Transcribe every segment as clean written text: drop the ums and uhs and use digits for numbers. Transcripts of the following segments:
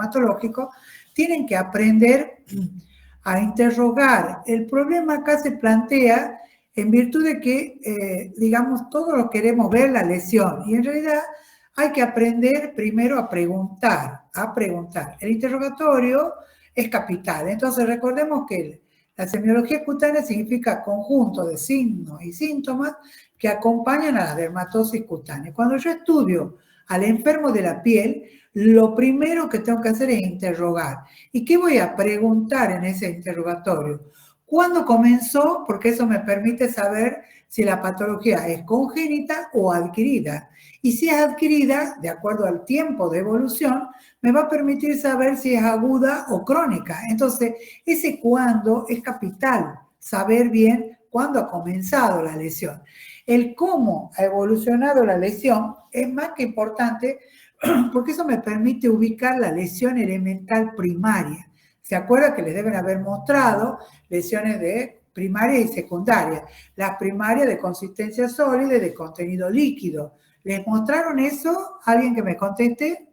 dermatológico, tienen que aprender a interrogar. El problema acá se plantea en virtud de que, digamos, todos lo queremos ver la lesión y en realidad hay que aprender primero a preguntar, El interrogatorio es capital. Entonces recordemos que la semiología cutánea significa conjunto de signos y síntomas que acompañan a la dermatosis cutánea. Cuando yo estudio al enfermo de la piel, lo primero que tengo que hacer es interrogar. ¿Y qué voy a preguntar en ese interrogatorio? ¿Cuándo comenzó? Porque eso me permite saber si la patología es congénita o adquirida. Y si es adquirida, de acuerdo al tiempo de evolución, me va a permitir saber si es aguda o crónica. Entonces, ese cuándo es capital, saber bien cuándo ha comenzado la lesión. El cómo ha evolucionado la lesión es más que importante porque eso me permite ubicar la lesión elemental primaria. ¿Se acuerdan que les deben haber mostrado lesiones de primaria y secundaria? Las primarias de consistencia sólida y de contenido líquido. ¿Les mostraron eso? ¿Alguien que me conteste?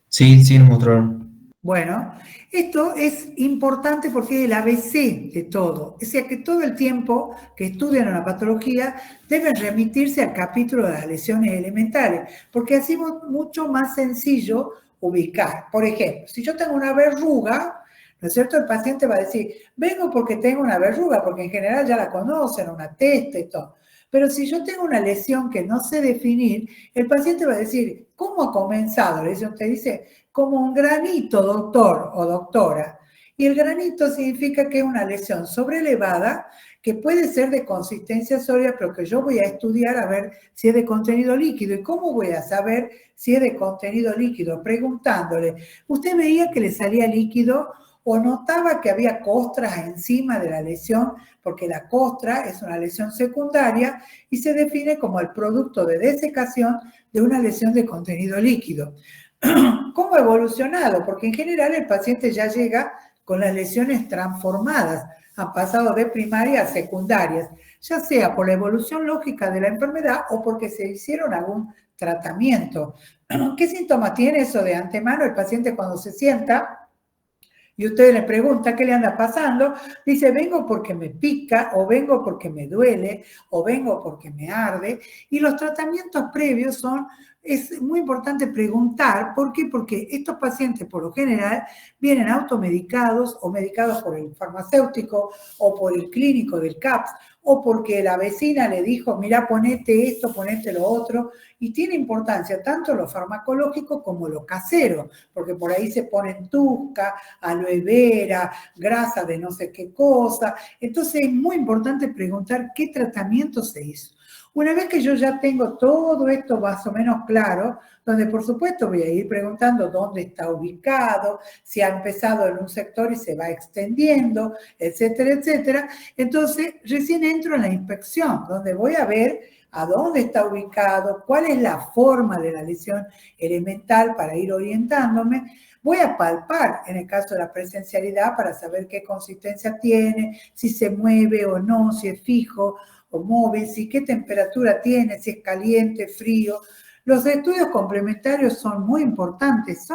Sí, sí, nos mostraron. Bueno, esto es importante porque es el ABC de todo. O sea que todo el tiempo que estudian una patología deben remitirse al capítulo de las lesiones elementales, porque así es mucho más sencillo ubicar. Por ejemplo, si yo tengo una verruga, ¿no es cierto? El paciente va a decir, vengo porque tengo una verruga, porque en general ya la conocen, una testa y todo. Pero si yo tengo una lesión que no sé definir, el paciente va a decir, ¿cómo ha comenzado? La lesión te dice, como un granito, doctor o doctora. Y el granito significa que es una lesión sobrelevada que puede ser de consistencia sólida, pero que yo voy a estudiar a ver si es de contenido líquido. ¿Y cómo voy a saber si es de contenido líquido? Preguntándole, ¿usted veía que le salía líquido o notaba que había costras encima de la lesión? Porque la costra es una lesión secundaria y se define como el producto de desecación de una lesión de contenido líquido. ¿Cómo ha evolucionado? Porque en general el paciente ya llega con las lesiones transformadas, han pasado de primaria a secundarias, ya sea por la evolución lógica de la enfermedad o porque se hicieron algún tratamiento. ¿Qué síntomas tiene eso de antemano? El paciente cuando se sienta y usted le pregunta qué le anda pasando, dice, vengo porque me pica, o vengo porque me duele, o vengo porque me arde. Y los tratamientos previos es muy importante preguntar, ¿por qué? Porque estos pacientes por lo general vienen automedicados o medicados por el farmacéutico o por el clínico del CAPS o porque la vecina le dijo, mira, ponete esto, ponete lo otro, y tiene importancia tanto lo farmacológico como lo casero, porque por ahí se ponen tusca, aloe vera, grasa de no sé qué cosa. Entonces es muy importante preguntar qué tratamiento se hizo. Una vez que yo ya tengo todo esto más o menos claro, donde por supuesto voy a ir preguntando dónde está ubicado, si ha empezado en un sector y se va extendiendo, etcétera, etcétera, entonces recién entro en la inspección, donde voy a ver a dónde está ubicado, cuál es la forma de la lesión elemental para ir orientándome. Voy a palpar en el caso de la presencialidad para saber qué consistencia tiene, si se mueve o no, si es fijo o móvil, si qué temperatura tiene, si es caliente, frío. Los estudios complementarios son muy importantes,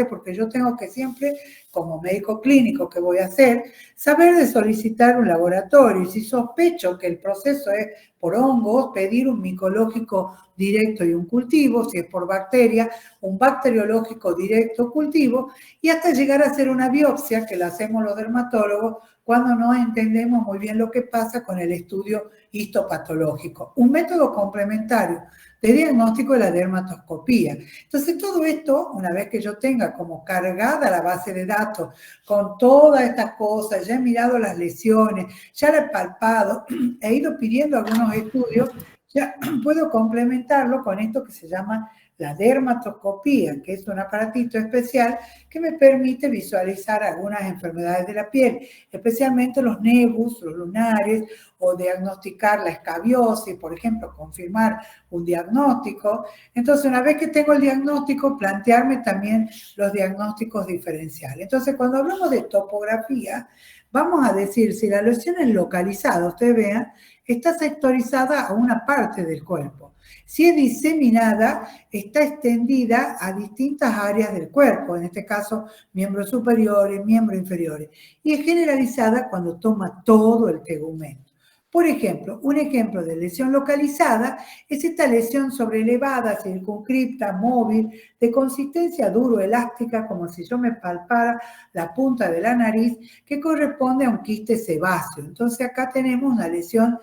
porque yo tengo que siempre, como médico clínico que voy a hacer, saber de solicitar un laboratorio y si sospecho que el proceso es por hongos, pedir un micológico directo y un cultivo, si es por bacteria, un bacteriológico directo cultivo y hasta llegar a hacer una biopsia que la hacemos los dermatólogos cuando no entendemos muy bien lo que pasa con el estudio histopatológico. Un método complementario de diagnóstico de la dermatoscopía. Entonces, todo esto, una vez que yo tenga como cargada la base de datos con todas estas cosas, ya he mirado las lesiones, ya la he palpado, he ido pidiendo algunos estudios, ya puedo complementarlo con esto que se llama la dermatoscopía, que es un aparatito especial que me permite visualizar algunas enfermedades de la piel, especialmente los nebus, los lunares, o diagnosticar la escabiosis, por ejemplo, confirmar un diagnóstico. Entonces, una vez que tengo el diagnóstico, plantearme también los diagnósticos diferenciales. Entonces, cuando hablamos de topografía, vamos a decir, si la lesión es localizada, ustedes vean, está sectorizada a una parte del cuerpo. Si es diseminada, está extendida a distintas áreas del cuerpo, en este caso, miembros superiores, miembros inferiores. Y es generalizada cuando toma todo el tegumento. Por ejemplo, un ejemplo de lesión localizada es esta lesión sobrelevada, circunscripta, móvil, de consistencia duro-elástica, como si yo me palpara la punta de la nariz, que corresponde a un quiste sebáceo. Entonces acá tenemos una lesión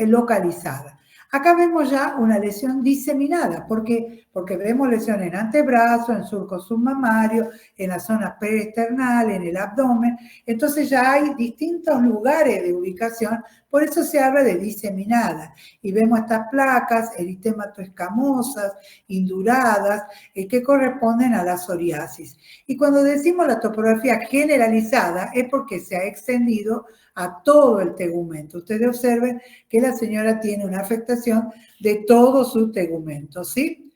localizada. Acá vemos ya una lesión diseminada. ¿Por qué? Porque vemos lesiones en antebrazo, en surco submamario, en la zona peresternal, en el abdomen. Entonces ya hay distintos lugares de ubicación, por eso se habla de diseminada. Y vemos estas placas eritematoescamosas, induradas, que corresponden a la psoriasis. Y cuando decimos la topografía generalizada es porque se ha extendido a todo el tegumento. Ustedes observen que la señora tiene una afectación de todo su tegumento, ¿sí?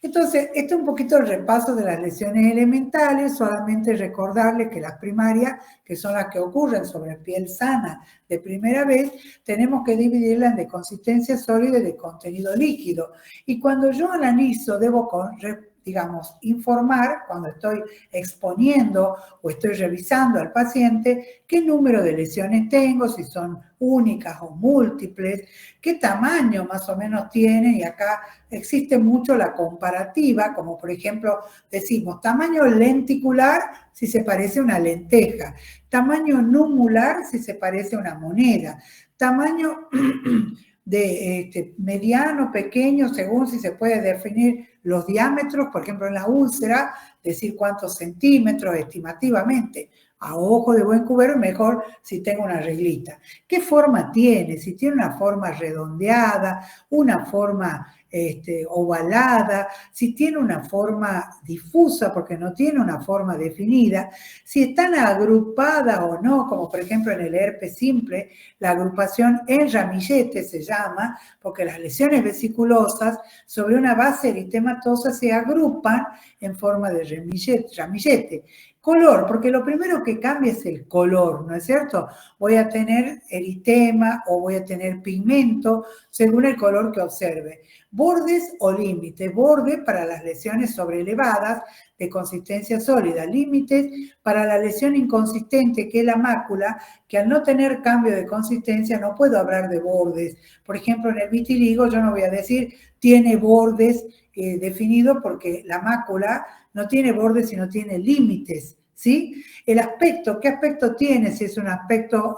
Entonces, este es un poquito el repaso de las lesiones elementales, solamente recordarles que las primarias, que son las que ocurren sobre piel sana de primera vez, tenemos que dividirlas de consistencia sólida y de contenido líquido. Y cuando yo analizo, debo digamos, informar cuando estoy exponiendo o estoy revisando al paciente qué número de lesiones tengo, si son únicas o múltiples, qué tamaño más o menos tienen, y acá existe mucho la comparativa, como por ejemplo decimos tamaño lenticular si se parece a una lenteja, tamaño numular si se parece a una moneda, tamaño de mediano, pequeño, según si se puede definir los diámetros, por ejemplo en la úlcera, decir cuántos centímetros estimativamente. A ojo de buen cubero, mejor si tengo una reglita. ¿Qué forma tiene? Si tiene una forma redondeada, una forma ovalada, si tiene una forma difusa porque no tiene una forma definida, si están agrupadas o no, como por ejemplo en el herpes simple, la agrupación en ramillete se llama, porque las lesiones vesiculosas sobre una base eritematosa se agrupan en forma de ramillete. Color, porque lo primero que cambia es el color, ¿no es cierto? Voy a tener eritema o voy a tener pigmento según el color que observe. Bordes o límites. Borde para las lesiones sobrelevadas de consistencia sólida. Límites para la lesión inconsistente, que es la mácula, que al no tener cambio de consistencia no puedo hablar de bordes. Por ejemplo, en el vitiligo yo no voy a decir tiene bordes definidos porque la mácula no tiene bordes, sino tiene límites, ¿sí? El aspecto, ¿qué aspecto tiene? Si es un aspecto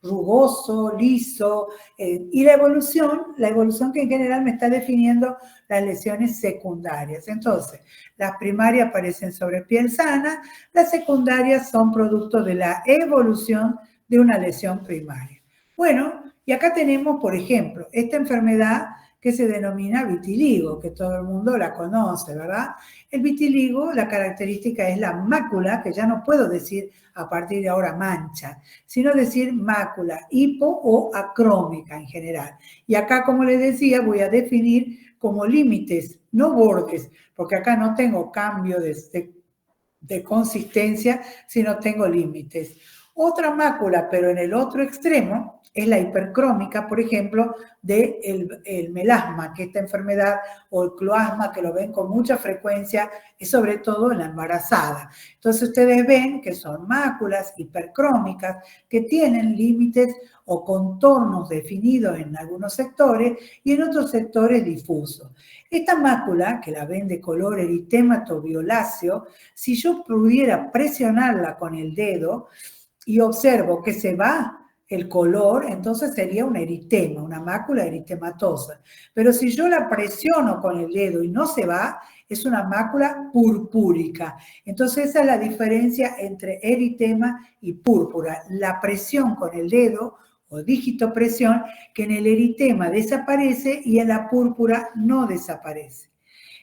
rugoso, liso, y la evolución que en general me está definiendo las lesiones secundarias. Entonces, las primarias aparecen sobre piel sana, las secundarias son producto de la evolución de una lesión primaria. Bueno, y acá tenemos, por ejemplo, esta enfermedad que se denomina vitiligo, que todo el mundo la conoce, ¿verdad? El vitiligo, la característica es la mácula, que ya no puedo decir a partir de ahora mancha, sino decir mácula hipo o acrómica en general. Y acá, como les decía, voy a definir como límites, no bordes, porque acá no tengo cambio de consistencia, sino tengo límites. Otra mácula, pero en el otro extremo, es la hipercrómica, por ejemplo, del melasma, que esta enfermedad, o el cloasma, que lo ven con mucha frecuencia, y sobre todo en la embarazada. Entonces ustedes ven que son máculas hipercrómicas que tienen límites o contornos definidos en algunos sectores y en otros sectores difusos. Esta mácula, que la ven de color eritémato violáceo, si yo pudiera presionarla con el dedo y observo que se va el color, entonces sería un eritema, una mácula eritematosa. Pero si yo la presiono con el dedo y no se va, es una mácula purpúrica. Entonces esa es la diferencia entre eritema y púrpura. La presión con el dedo o dígito presión, que en el eritema desaparece y en la púrpura no desaparece.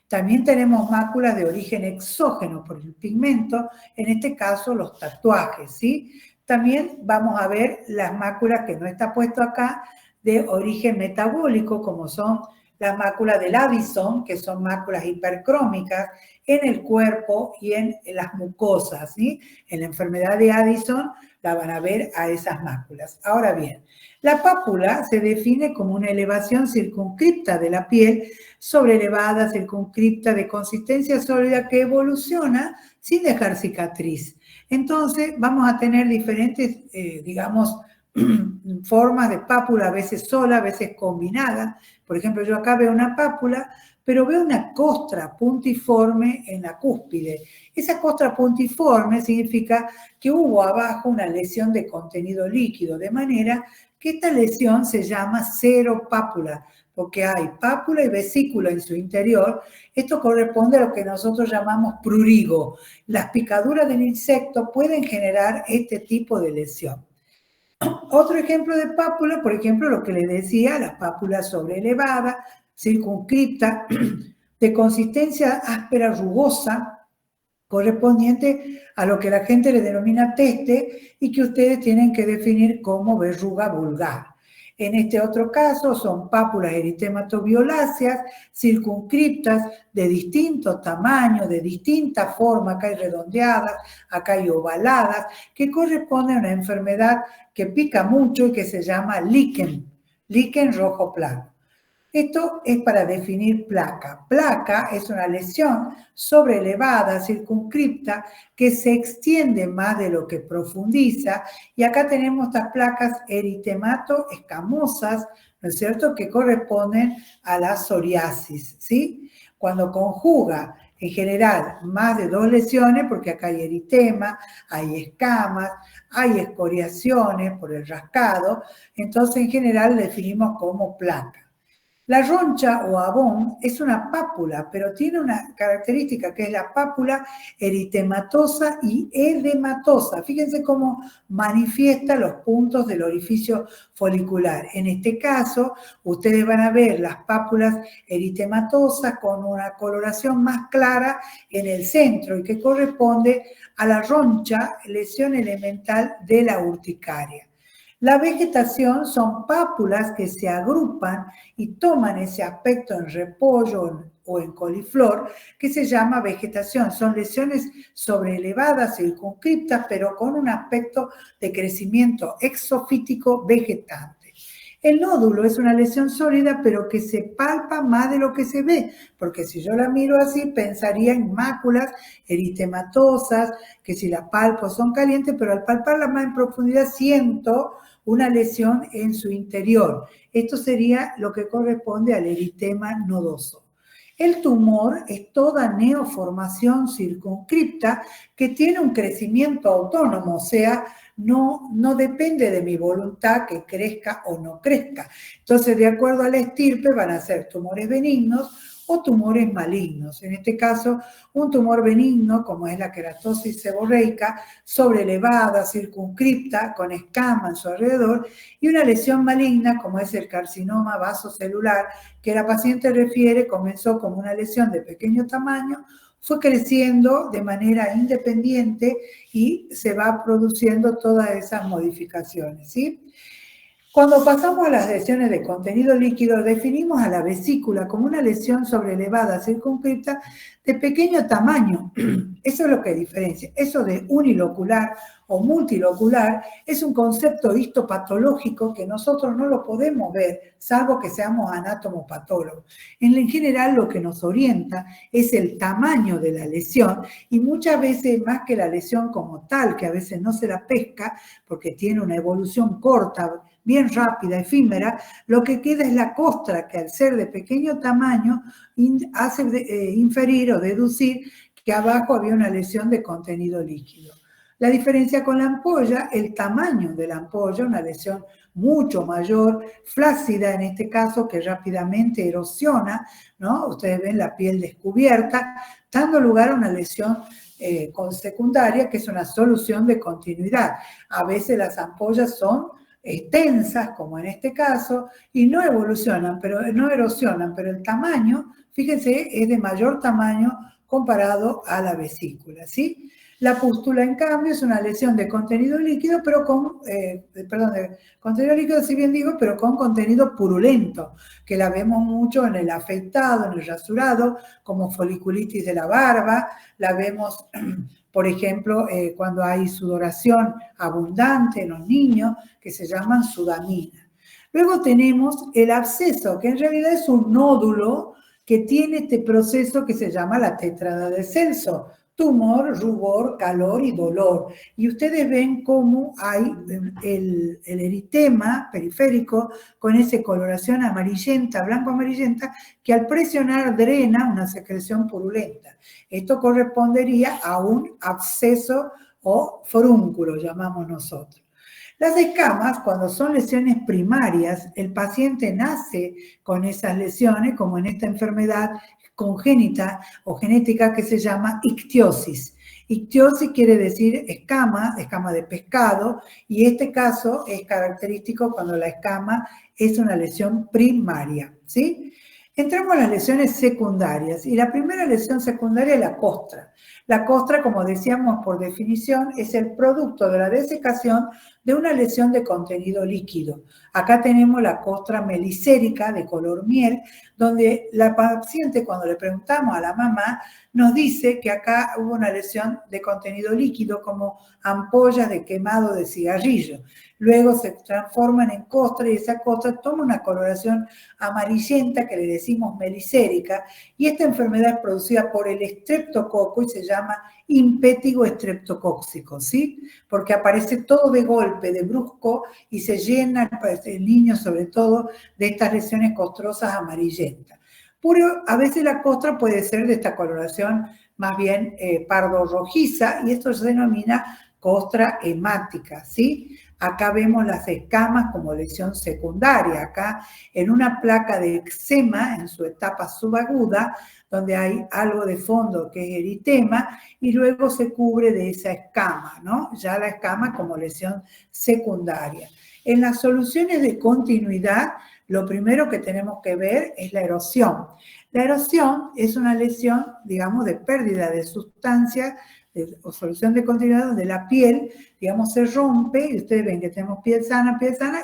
También tenemos máculas de origen exógeno por el pigmento, en este caso los tatuajes, ¿sí? También vamos a ver las máculas que no está puesto acá, de origen metabólico, como son las máculas del Addison, que son máculas hipercrómicas en el cuerpo y en las mucosas, ¿sí? En la enfermedad de Addison la van a ver a esas máculas. Ahora bien, la pápula se define como una elevación circunscripta de la piel, sobreelevada, circunscripta, de consistencia sólida, que evoluciona sin dejar cicatriz. Entonces, vamos a tener diferentes, digamos, formas de pápula, a veces sola, a veces combinada. Por ejemplo, yo acá veo una pápula, pero veo una costra puntiforme en la cúspide. Esa costra puntiforme significa que hubo abajo una lesión de contenido líquido, de manera que esta lesión se llama seropápula, porque hay pápula y vesícula en su interior. Esto corresponde a lo que nosotros llamamos prurigo. Las picaduras del insecto pueden generar este tipo de lesión. Otro ejemplo de pápula, por ejemplo, lo que les decía, la pápula sobreelevada, circunscripta, de consistencia áspera, rugosa, correspondiente a lo que la gente le denomina teste y que ustedes tienen que definir como verruga vulgar. En este otro caso son pápulas eritematoviolaceas, circunscriptas, de distintos tamaños, de distinta forma, acá hay redondeadas, acá hay ovaladas, que corresponden a una enfermedad que pica mucho y que se llama líquen rojo plano. Esto es para definir placa. Placa es una lesión sobreelevada, circunscripta, que se extiende más de lo que profundiza. Y acá tenemos estas placas eritemato-escamosas, ¿no es cierto?, que corresponden a la psoriasis, ¿sí? Cuando conjuga, en general, más de 2 lesiones, porque acá hay eritema, hay escamas, hay escoriaciones por el rascado, entonces en general lo definimos como placa. La roncha o abón es una pápula, pero tiene una característica que es la pápula eritematosa y edematosa. Fíjense cómo manifiesta los puntos del orificio folicular. En este caso, ustedes van a ver las pápulas eritematosas con una coloración más clara en el centro y que corresponde a la roncha, lesión elemental de la urticaria. La vegetación son pápulas que se agrupan y toman ese aspecto en repollo o en coliflor, que se llama vegetación. Son lesiones sobreelevadas, circunscriptas, pero con un aspecto de crecimiento exofítico vegetante. El nódulo es una lesión sólida, pero que se palpa más de lo que se ve, porque si yo la miro así, pensaría en máculas eritematosas, que si la palpo son calientes, pero al palparla más en profundidad siento una lesión en su interior. Esto sería lo que corresponde al eritema nodoso. El tumor es toda neoformación circunscripta que tiene un crecimiento autónomo, o sea, no depende de mi voluntad que crezca o no crezca. Entonces, de acuerdo a la estirpe, van a ser tumores benignos o tumores malignos. En este caso, un tumor benigno, como es la queratosis seborreica, sobreelevada, circunscripta, con escama en su alrededor, y una lesión maligna, como es el carcinoma vasocelular, que la paciente refiere, comenzó como una lesión de pequeño tamaño, fue creciendo de manera independiente y se va produciendo todas esas modificaciones, ¿sí? Cuando pasamos a las lesiones de contenido líquido, definimos a la vesícula como una lesión sobreelevada, circunscripta, de pequeño tamaño. Eso es lo que diferencia. Eso de unilocular o multilocular es un concepto histopatológico que nosotros no lo podemos ver, salvo que seamos anatomopatólogos. En general, lo que nos orienta es el tamaño de la lesión y muchas veces más que la lesión como tal, que a veces no se la pesca porque tiene una evolución corta, bien rápida, efímera, lo que queda es la costra, que al ser de pequeño tamaño hace inferir o deducir que abajo había una lesión de contenido líquido. La diferencia con la ampolla, el tamaño de la ampolla, una lesión mucho mayor, flácida en este caso, que rápidamente erosiona, ¿no? Ustedes ven la piel descubierta, dando lugar a una lesión secundaria, que es una solución de continuidad. A veces las ampollas son extensas, como en este caso, y no erosionan, pero el tamaño, fíjense, es de mayor tamaño comparado a la vesícula, ¿sí? La pústula, en cambio, es una lesión de contenido líquido, pero con, de contenido líquido, si bien digo, pero con contenido purulento, que la vemos mucho en el afeitado, en el rasurado, como foliculitis de la barba, la vemos, por ejemplo, cuando hay sudoración abundante en los niños, que se llaman sudamina. Luego tenemos el absceso, que en realidad es un nódulo que tiene este proceso que se llama la tétrada de Celso: tumor, rubor, calor y dolor. Y ustedes ven cómo hay el eritema periférico con esa coloración amarillenta, blanco-amarillenta, que al presionar drena una secreción purulenta. Esto correspondería a un absceso o forúnculo, llamamos nosotros. Las escamas, cuando son lesiones primarias, el paciente nace con esas lesiones, como en esta enfermedad congénita o genética que se llama ictiosis. Ictiosis quiere decir escama, escama de pescado, y este caso es característico cuando la escama es una lesión primaria, ¿sí? Entramos a las lesiones secundarias, y la primera lesión secundaria es la costra. La costra, como decíamos por definición, es el producto de la desecación de una lesión de contenido líquido. Acá tenemos la costra melicérica de color miel, donde la paciente, cuando le preguntamos a la mamá, nos dice que acá hubo una lesión de contenido líquido, como ampollas de quemado de cigarrillo. Luego se transforman en costra, y esa costra toma una coloración amarillenta que le decimos melicérica, y esta enfermedad es producida por el estreptococo y se llama impétigo estreptocóxico, ¿sí? Porque aparece todo de golpe, de brusco, y se llena el niño, sobre todo, de estas lesiones costrosas amarillentas. Pero a veces la costra puede ser de esta coloración más bien pardo rojiza, y esto se denomina costra hemática, ¿sí? Acá vemos las escamas como lesión secundaria, acá en una placa de eczema en su etapa subaguda, donde hay algo de fondo que es eritema, y luego se cubre de esa escama, ¿no? Ya la escama como lesión secundaria. En las soluciones de continuidad, lo primero que tenemos que ver es la erosión. La erosión es una lesión, digamos, de pérdida de sustancia o solución de continuidad, donde la piel, digamos, se rompe, y ustedes ven que tenemos piel sana,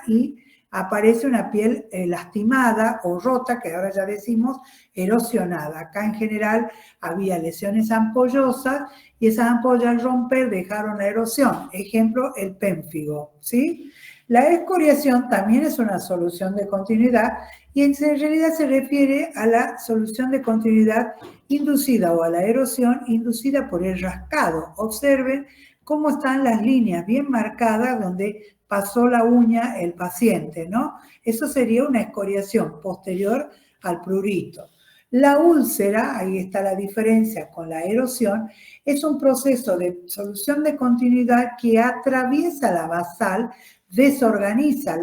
y aparece una piel lastimada o rota, que ahora ya decimos erosionada. Acá en general había lesiones ampollosas, y esas ampollas al romper dejaron la erosión. Ejemplo, el pénfigo, ¿sí? La escoriación también es una solución de continuidad, y en realidad se refiere a la solución de continuidad inducida, o a la erosión inducida por el rascado. Observen cómo están las líneas bien marcadas donde pasó la uña el paciente, ¿no? Eso sería una escoriación posterior al prurito. La úlcera, ahí está la diferencia con la erosión, es un proceso de solución de continuidad que atraviesa la basal, desorganiza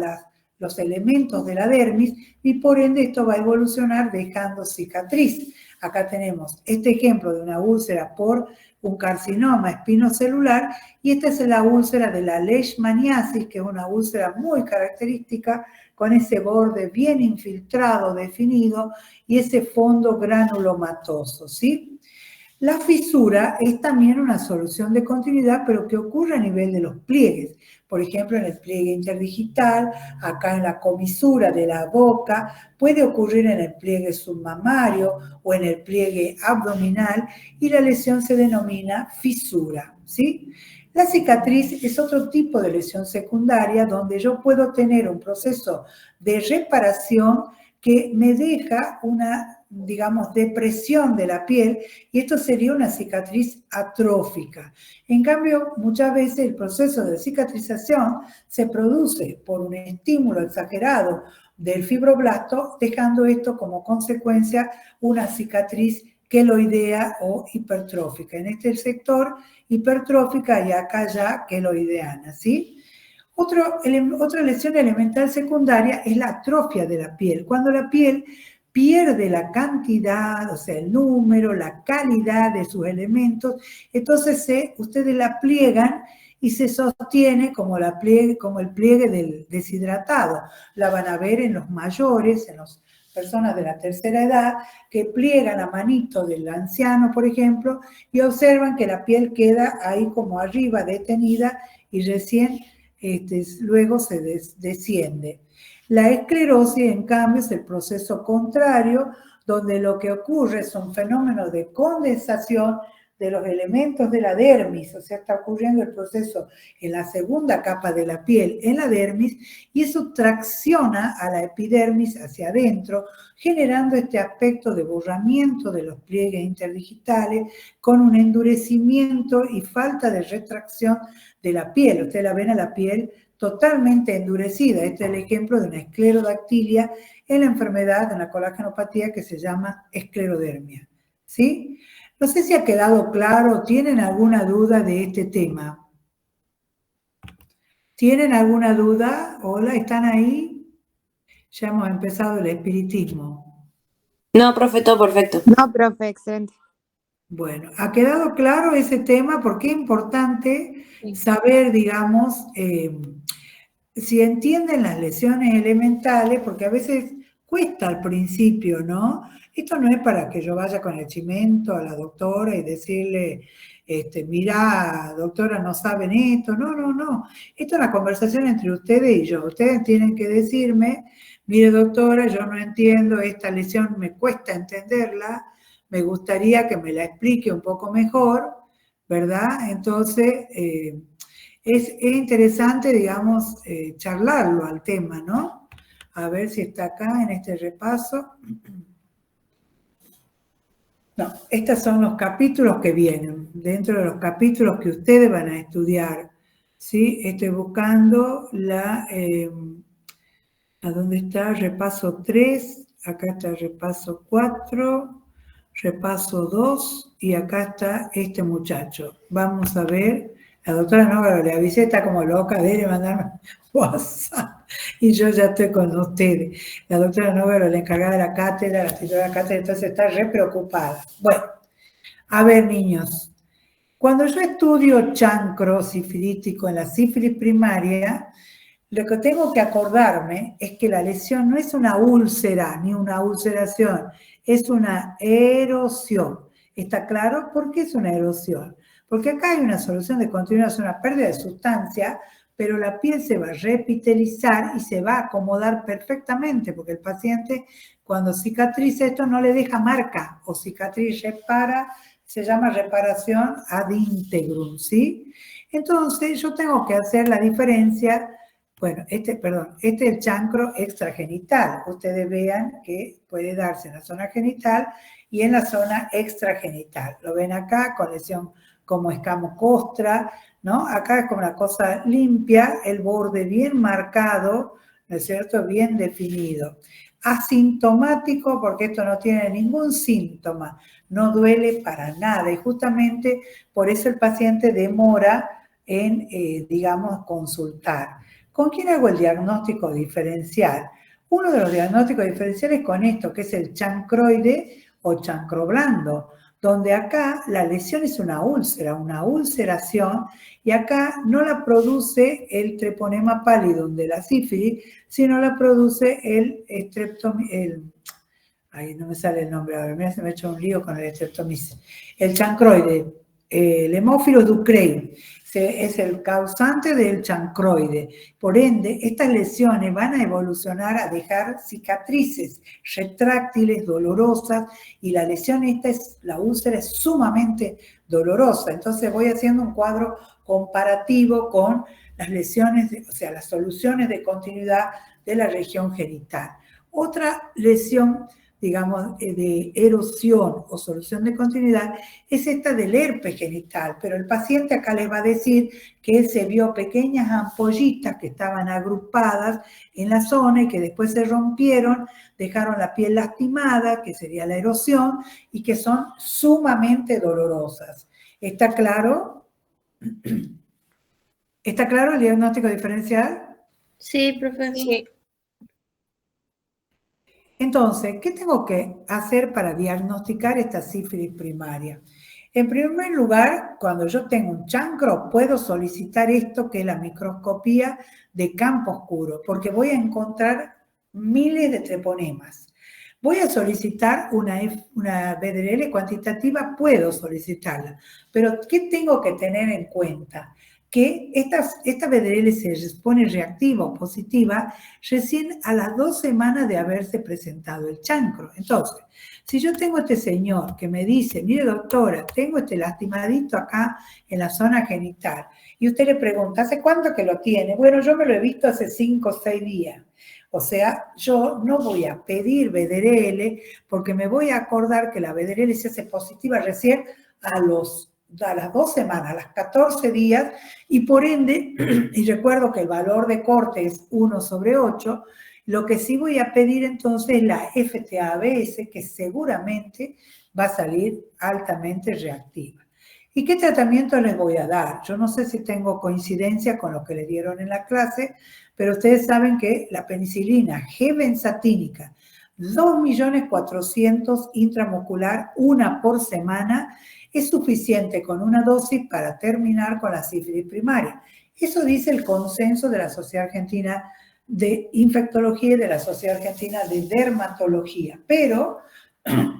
los elementos de la dermis, y por ende esto va a evolucionar dejando cicatriz. Acá tenemos este ejemplo de una úlcera por un carcinoma espinocelular, y esta es la úlcera de la leishmaniasis, que es una úlcera muy característica, con ese borde bien infiltrado, definido, y ese fondo granulomatoso, ¿sí? La fisura es también una solución de continuidad, pero que ocurre a nivel de los pliegues. Por ejemplo, en el pliegue interdigital, acá en la comisura de la boca, puede ocurrir en el pliegue submamario o en el pliegue abdominal, y la lesión se denomina fisura, ¿sí? La cicatriz es otro tipo de lesión secundaria, donde yo puedo tener un proceso de reparación que me deja una, digamos, depresión de la piel, y esto sería una cicatriz atrófica. En cambio, muchas veces el proceso de cicatrización se produce por un estímulo exagerado del fibroblasto, dejando esto como consecuencia una cicatriz queloidea o hipertrófica. En este sector hipertrófica, y acá ya queloideana, ¿sí? Otra lesión elemental secundaria es la atrofia de la piel. Cuando la piel pierde la cantidad, o sea, el número, la calidad de sus elementos, entonces ustedes la pliegan y se sostiene como el pliegue del deshidratado. La van a ver en los mayores, en los personas de la tercera edad que pliegan la manito del anciano, por ejemplo, y observan que la piel queda ahí como arriba, detenida, y recién luego se desciende. La esclerosis, en cambio, es el proceso contrario, donde lo que ocurre es un fenómeno de condensación de los elementos de la dermis, o sea, está ocurriendo el proceso en la segunda capa de la piel, en la dermis, y eso tracciona a la epidermis hacia adentro, generando este aspecto de borramiento de los pliegues interdigitales, con un endurecimiento y falta de retracción de la piel. Ustedes la ven a la piel totalmente endurecida. Este es el ejemplo de una esclerodactilia en la enfermedad, en la colágenopatía que se llama esclerodermia. ¿Sí? No sé si ha quedado claro, ¿tienen alguna duda de este tema? ¿Tienen alguna duda? Hola, ¿están ahí? Ya hemos empezado el espiritismo. No, profe, todo perfecto. No, profe, excelente. Bueno, ¿ha quedado claro ese tema? Porque es importante saber, digamos, si entienden las lesiones elementales, porque a veces cuesta al principio, ¿no? Esto no es para que yo vaya con el chimento a la doctora y decirle, mira, doctora, no saben esto. No, no, no. Esto es una conversación entre ustedes y yo. Ustedes tienen que decirme, mire, doctora, yo no entiendo, esta lesión me cuesta entenderla, me gustaría que me la explique un poco mejor, ¿verdad? Entonces, es interesante, digamos, charlarlo al tema, ¿no? A ver si está acá en este repaso. No, estos son los capítulos que vienen, dentro de los capítulos que ustedes van a estudiar, ¿sí? Estoy buscando ¿a dónde está? Repaso 3, acá está repaso 4, repaso 2, y acá está este muchacho. Vamos a ver, la doctora Nóvaro le avisé, está como loca, debe mandarme WhatsApp, y yo ya estoy con ustedes. La doctora Nóvaro, la encargada de la cátedra, la titular de la cátedra, entonces está re preocupada. Bueno, a ver, niños, cuando yo estudio chancro sifilítico en la sífilis primaria, lo que tengo que acordarme es que la lesión no es una úlcera ni una ulceración, es una erosión. ¿Está claro? ¿Por qué es una erosión? Porque acá hay una solución de continuidad, es una pérdida de sustancia, pero la piel se va a repitelizar y se va a acomodar perfectamente, porque el paciente cuando cicatriza esto no le deja marca, o cicatriz repara, se llama reparación ad integrum, ¿sí? Entonces yo tengo que hacer la diferencia. Bueno, este es el chancro extragenital. Ustedes vean que puede darse en la zona genital y en la zona extragenital. Lo ven acá con lesión como escamo costra, ¿no? Acá es como una cosa limpia, el borde bien marcado, ¿no es cierto? Bien definido. Asintomático porque esto no tiene ningún síntoma, no duele para nada y justamente por eso el paciente demora en, digamos, consultar. ¿Con quién hago el diagnóstico diferencial? Uno de los diagnósticos diferenciales es con esto, que es el chancroide o chancroblando, donde acá la lesión es una úlcera, una ulceración, y acá no la produce el treponema pálido de la sífilis, sino la produce ay, no me sale el nombre ahora, mira, se me ha hecho un lío con el streptomyces. El chancroide, el Haemophilus ducreyi, es el causante del chancroide. Por ende, estas lesiones van a evolucionar a dejar cicatrices retráctiles, dolorosas, y la lesión la úlcera es sumamente dolorosa. Entonces voy haciendo un cuadro comparativo con las lesiones, o sea, las soluciones de continuidad de la región genital. Otra lesión, digamos, de erosión o solución de continuidad, es esta del herpes genital, pero el paciente acá les va a decir que él se vio pequeñas ampollitas que estaban agrupadas en la zona y que después se rompieron, dejaron la piel lastimada, que sería la erosión, y que son sumamente dolorosas. ¿Está claro? ¿Está claro el diagnóstico diferencial? Sí, profe. Sí. Entonces, ¿qué tengo que hacer para diagnosticar esta sífilis primaria? En primer lugar, cuando yo tengo un chancro, puedo solicitar esto que es la microscopía de campo oscuro, porque voy a encontrar miles de treponemas. Voy a solicitar una BDRL cuantitativa, puedo solicitarla, pero ¿qué tengo que tener en cuenta? Que esta BDRL se pone reactiva o positiva recién a las 2 semanas de haberse presentado el chancro. Entonces, si yo tengo este señor que me dice, mire doctora, tengo este lastimadito acá en la zona genital, y usted le pregunta, ¿hace cuánto que lo tiene? Bueno, yo me lo he visto hace 5 o 6 días. O sea, yo no voy a pedir BDRL porque me voy a acordar que la BDRL se hace positiva recién a las 2 semanas, a las 14 días, y por ende, y recuerdo que el valor de corte es 1/8, lo que sí voy a pedir entonces es la FTA-ABS, que seguramente va a salir altamente reactiva. ¿Y qué tratamiento les voy a dar? Yo no sé si tengo coincidencia con lo que le dieron en la clase, pero ustedes saben que la penicilina G-benzatínica, 2.400.000 intramuscular, una por semana, es suficiente con una dosis para terminar con la sífilis primaria. Eso dice el consenso de la Sociedad Argentina de Infectología y de la Sociedad Argentina de Dermatología. Pero,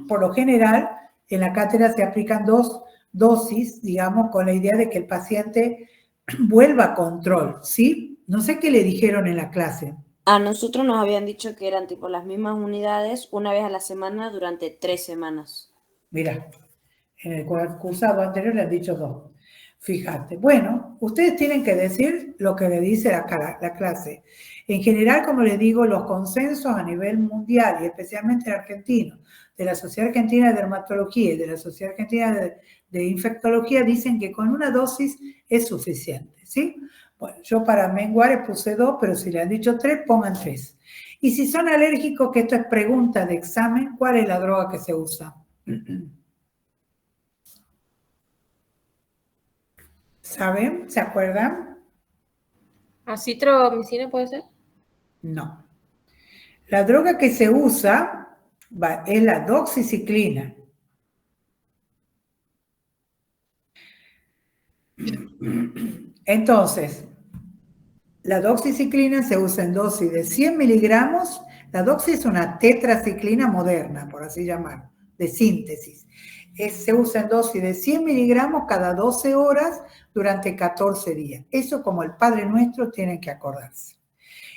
por lo general, en la cátedra se aplican 2 dosis, digamos, con la idea de que el paciente vuelva a control, ¿sí? No sé qué le dijeron en la clase. A nosotros nos habían dicho que eran tipo las mismas unidades una vez a la semana durante 3 semanas. Mira, en el cursado anterior le han dicho 2. Fíjate. Bueno, ustedes tienen que decir lo que le dice la clase. En general, como les digo, los consensos a nivel mundial y especialmente el argentino, de la Sociedad Argentina de Dermatología y de la Sociedad Argentina de Infectología dicen que con una dosis es suficiente, ¿sí? Bueno, yo para menguar puse 2, pero si le han dicho 3, pongan 3. Y si son alérgicos, que esto es pregunta de examen, ¿cuál es la droga que se usa? ¿Saben? ¿Se acuerdan? ¿Acitromicina puede ser? No. La droga que se usa es la doxiciclina. Entonces, la doxiciclina se usa en dosis de 100 miligramos. La doxi es una tetraciclina moderna, por así llamarlo, de síntesis. Se usa en dosis de 100 miligramos cada 12 horas durante 14 días. Eso, como el Padre Nuestro, tienen que acordarse.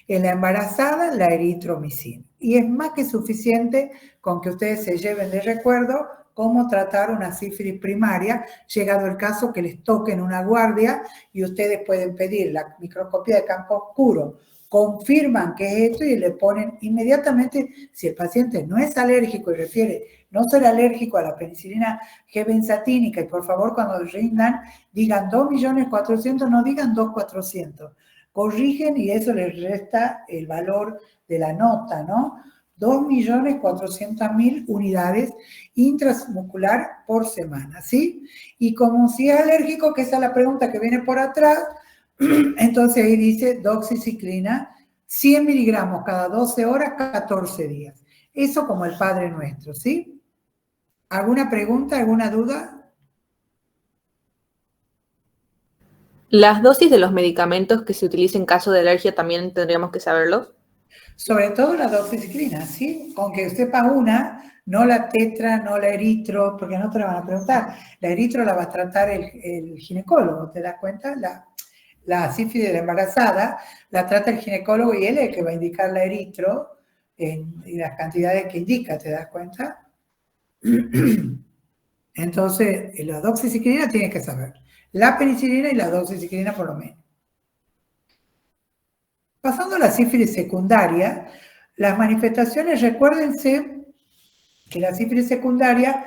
En la embarazada, la eritromicina. Y es más que suficiente con que ustedes se lleven de recuerdo cómo tratar una sífilis primaria, llegado el caso que les toquen una guardia y ustedes pueden pedir la microscopía de campo oscuro, confirman que es esto y le ponen inmediatamente, si el paciente no es alérgico y refiere no ser alérgico a la penicilina G-benzatínica, y por favor cuando rindan digan 2.400.000, no digan 2.400.000. Corrigen y eso les resta el valor de la nota, ¿no? 2.400.000 unidades intramuscular por semana, ¿sí? Y como si es alérgico, que esa es la pregunta que viene por atrás, entonces ahí dice doxiciclina, 100 miligramos cada 12 horas, 14 días. Eso como el Padre Nuestro, ¿sí? ¿Alguna pregunta, alguna duda? ¿Las dosis de los medicamentos que se utilizan en caso de alergia también tendríamos que saberlos? Sobre todo la doxiciclina, ¿sí? Aunque sepa una, no la tetra, no la eritro, porque no te la van a preguntar. La eritro la va a tratar el ginecólogo, ¿te das cuenta? La sífilis de la embarazada la trata el ginecólogo y él es el que va a indicar la eritro y las cantidades que indica, ¿te das cuenta? Entonces, la doxiciclina tienes que saber. La penicilina y la doxiciclina por lo menos. Pasando a la sífilis secundaria, las manifestaciones, recuérdense que la sífilis secundaria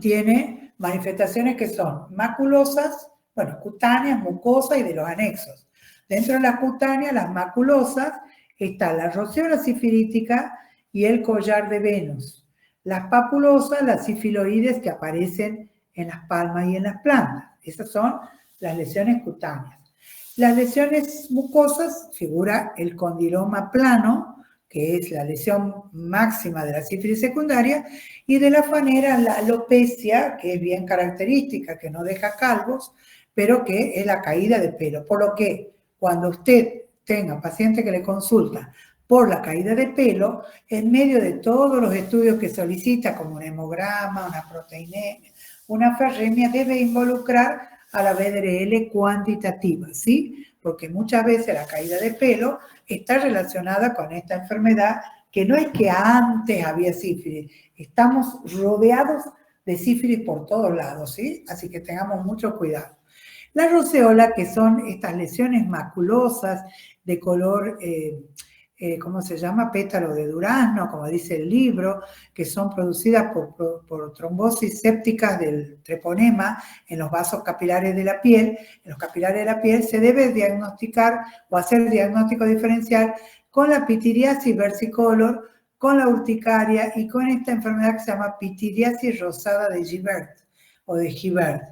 tiene manifestaciones que son maculosas, bueno, cutáneas, mucosas y de los anexos. Dentro de las cutáneas, las maculosas, está la roceola sifilítica y el collar de Venus. Las papulosas, las sifiloides que aparecen en las palmas y en las plantas. Esas son las lesiones cutáneas. Las lesiones mucosas figura el condiloma plano, que es la lesión máxima de la sífilis secundaria, y de la fanera la alopecia, que es bien característica, que no deja calvos, pero que es la caída de pelo. Por lo que cuando usted tenga paciente que le consulta por la caída de pelo, en medio de todos los estudios que solicita, como un hemograma, una proteinemia, una ferremia, debe involucrar a la BDRL cuantitativa, ¿sí? Porque muchas veces la caída de pelo está relacionada con esta enfermedad, que no es que antes había sífilis, estamos rodeados de sífilis por todos lados, ¿sí? Así que tengamos mucho cuidado. La roceola, que son estas lesiones maculosas de color, ¿cómo se llama? Pétalo de durazno, como dice el libro, que son producidas por trombosis sépticas del treponema en los vasos capilares de la piel. En los capilares de la piel se debe diagnosticar o hacer diagnóstico diferencial con la pitiriasis versicolor, con la urticaria y con esta enfermedad que se llama pitiriasis rosada de Gibert o de Gibert.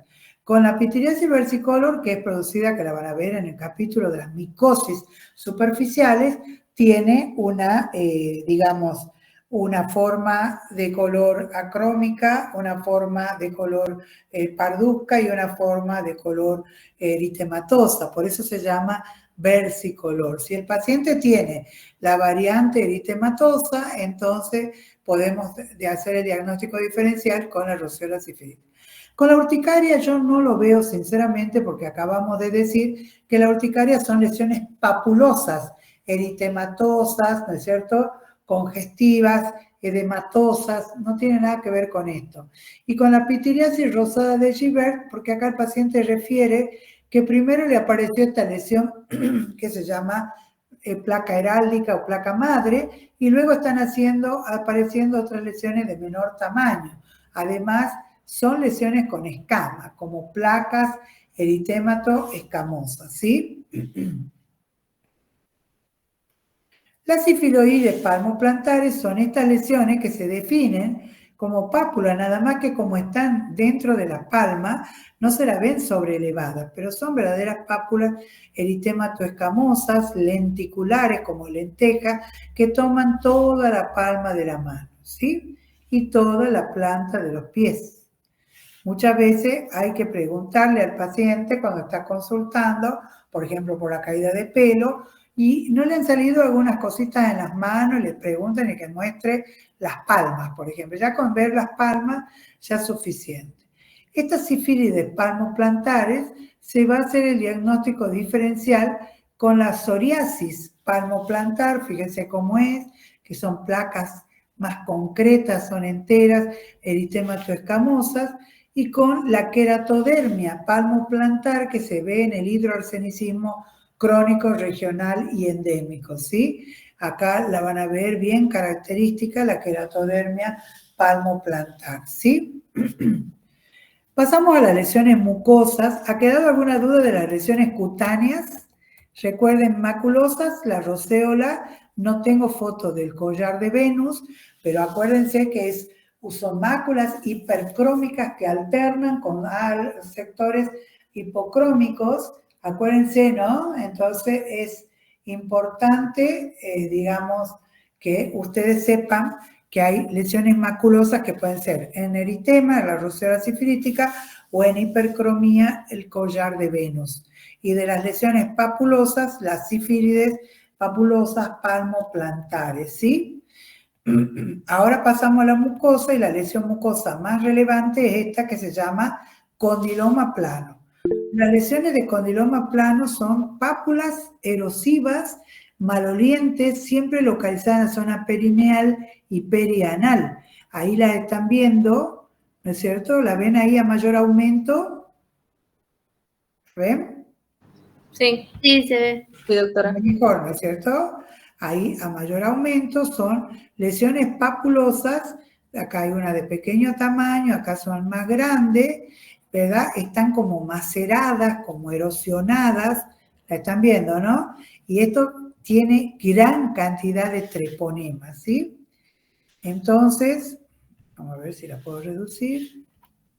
Con la pitiriasis versicolor, que es producida, que la van a ver en el capítulo de las micosis superficiales, tiene una, digamos, una forma de color acrómica, una forma de color parduzca y una forma de color eritematosa. Por eso se llama versicolor. Si el paciente tiene la variante eritematosa, entonces podemos hacer el diagnóstico diferencial con la roceola sifilítica. Con la urticaria yo no lo veo sinceramente, porque acabamos de decir que la urticaria son lesiones papulosas, eritematosas, ¿no es cierto?, congestivas, edematosas, no tiene nada que ver con esto. Y con la pitiriasis rosada de Gibert, porque acá el paciente refiere que primero le apareció esta lesión que se llama placa heráldica o placa madre, y luego están apareciendo otras lesiones de menor tamaño. Además, son lesiones con escamas, como placas eritémato-escamosas, ¿sí? Las sifiloides palmoplantares son estas lesiones que se definen como pápula, nada más que como están dentro de la palma, no se la ven sobreelevadas, pero son verdaderas pápulas eritémato-escamosas, lenticulares como lentejas, que toman toda la palma de la mano, ¿sí? Y toda la planta de los pies. Muchas veces hay que preguntarle al paciente cuando está consultando, por ejemplo, por la caída de pelo, y no le han salido algunas cositas en las manos, y le preguntan y que muestre las palmas, por ejemplo. Ya con ver las palmas ya es suficiente. Estas sífilides palmoplantares se va a hacer el diagnóstico diferencial con la psoriasis palmoplantar, fíjense cómo es, que son placas más concretas, son enteras, eritémato-escamosas, y con la queratodermia palmoplantar que se ve en el hidroarsenicismo crónico, regional y endémico, ¿sí? Acá la van a ver bien característica, la queratodermia palmoplantar, ¿sí? Pasamos a las lesiones mucosas. ¿Ha quedado alguna duda de las lesiones cutáneas? Recuerden, maculosas, la roceola, no tengo foto del collar de Venus, pero acuérdense que son máculas hipercrómicas que alternan con sectores hipocrómicos, acuérdense, ¿no? Entonces es importante, digamos, que ustedes sepan que hay lesiones maculosas que pueden ser en eritema, la roceola sifilítica, o en hipercromía, el collar de Venus. Y de las lesiones papulosas, las sífilides papulosas palmoplantares, ¿sí? Ahora pasamos a la mucosa, y la lesión mucosa más relevante es esta que se llama condiloma plano. Las lesiones de condiloma plano son pápulas erosivas, malolientes, siempre localizadas en la zona perineal y perianal. Ahí las están viendo, ¿no es cierto? ¿La ven ahí a mayor aumento? ¿Ven? Sí, sí, se ve. Sí, doctora. Mejor, ¿no es cierto? Ahí a mayor aumento son lesiones papulosas. Acá hay una de pequeño tamaño, acá son más grandes, ¿verdad? Están como maceradas, como erosionadas, la están viendo, ¿no? Y esto tiene gran cantidad de treponemas, ¿sí? Entonces, vamos a ver si la puedo reducir.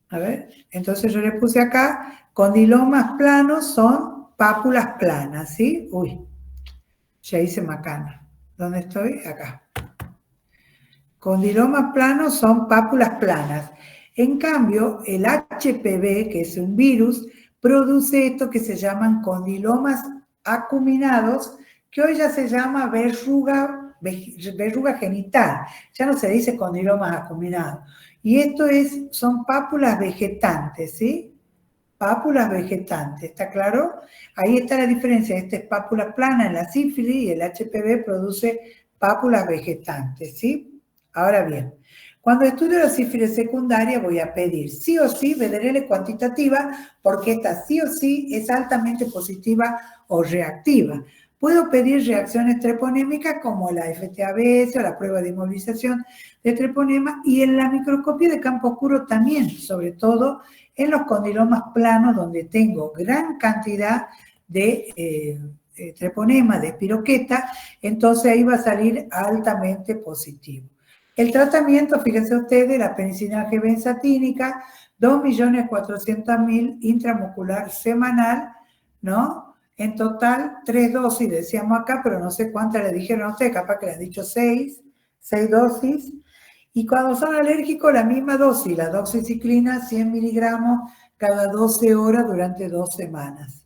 A ver, entonces yo le puse acá, condilomas planos son pápulas planas, ¿sí? Uy, ya hice macana. ¿Dónde estoy? Acá. Condilomas planos son pápulas planas. En cambio, el HPV, que es un virus, produce esto que se llaman condilomas acuminados, que hoy ya se llama verruga verruga genital, ya no se dice condilomas acuminados. Y esto son pápulas vegetantes, ¿sí? Pápulas vegetantes, ¿está claro? Ahí está la diferencia, esta es pápula plana en la sífilis y el HPV produce pápulas vegetantes, ¿sí? Ahora bien, cuando estudio la sífilis secundaria voy a pedir sí o sí VDRL cuantitativa porque esta sí o sí es altamente positiva o reactiva. Puedo pedir reacciones treponémicas como la FTABS o la prueba de inmovilización de treponema y en la microscopía de campo oscuro también, sobre todo en los condilomas planos donde tengo gran cantidad de treponema, de espiroqueta, entonces ahí va a salir altamente positivo. El tratamiento, fíjense ustedes, la penicilina G benzatínica, 2.400.000 intramuscular semanal, ¿no? En total, 3 dosis, decíamos acá, pero no sé cuántas le dijeron a ustedes, capaz que le han dicho 6 dosis. Y cuando son alérgicos, la misma dosis, la doxiciclina, 100 miligramos cada 12 horas durante 2 semanas.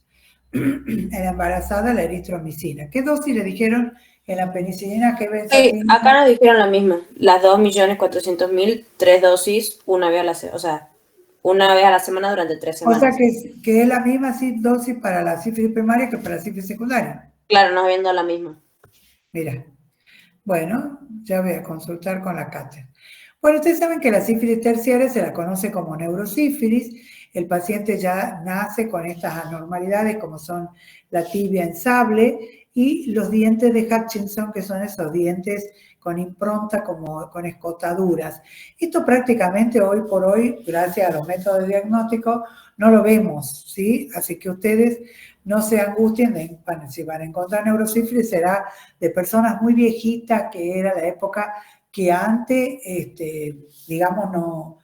En la embarazada, la eritromicina. ¿Qué dosis le dijeron en la penicilina G benzatínica? Sí, acá nos dijeron la misma, las 2.400.000, 3 dosis, una vez a la semana durante 3 semanas. O sea que es la misma dosis para la sífilis primaria que para la sífilis secundaria. Claro, nos viendo la misma. Mira, bueno, ya voy a consultar con la cátedra. Bueno, ustedes saben que la sífilis terciaria se la conoce como neurosífilis. El paciente ya nace con estas anormalidades como son la tibia en sable y los dientes de Hutchinson, que son esos dientes con impronta como con escotaduras. Esto prácticamente hoy por hoy, gracias a los métodos de diagnóstico, no lo vemos, ¿sí? Así que ustedes no se angustien, si van a encontrar neurosífilis será de personas muy viejitas, que era la época que antes, digamos,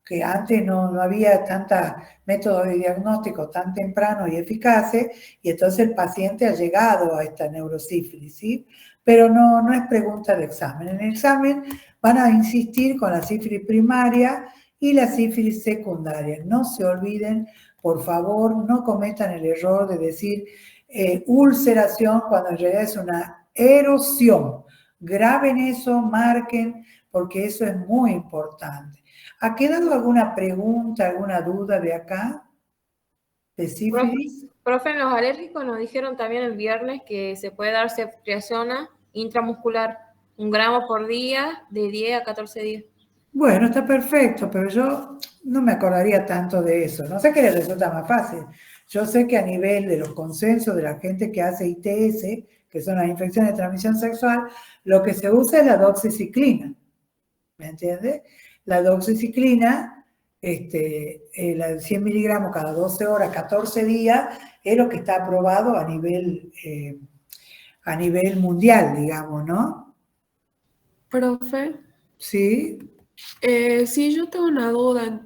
que antes no había tantos métodos de diagnóstico tan tempranos y eficaces, y entonces el paciente ha llegado a esta neurosífilis, ¿sí? Pero no es pregunta de examen. En el examen van a insistir con la sífilis primaria y la sífilis secundaria. No se olviden, por favor, no cometan el error de decir ulceración cuando en realidad es una erosión. Graben eso, marquen, porque eso es muy importante. ¿Ha quedado alguna pregunta, alguna duda de acá? ¿De sífilis? Profe, en los alérgicos nos dijeron también el viernes que se puede dar ceftriaxona intramuscular, 1 gramo por día, de 10 a 14 días. Bueno, está perfecto, pero yo no me acordaría tanto de eso. No sé qué les resulta más fácil. Yo sé que a nivel de los consensos de la gente que hace ITS, que son las infecciones de transmisión sexual, lo que se usa es la doxiciclina. ¿Me entiendes? La doxiciclina, la de 100 miligramos cada 12 horas, 14 días, es lo que está aprobado a nivel mundial, digamos, ¿no? Profe, Sí. sí, yo tengo una duda.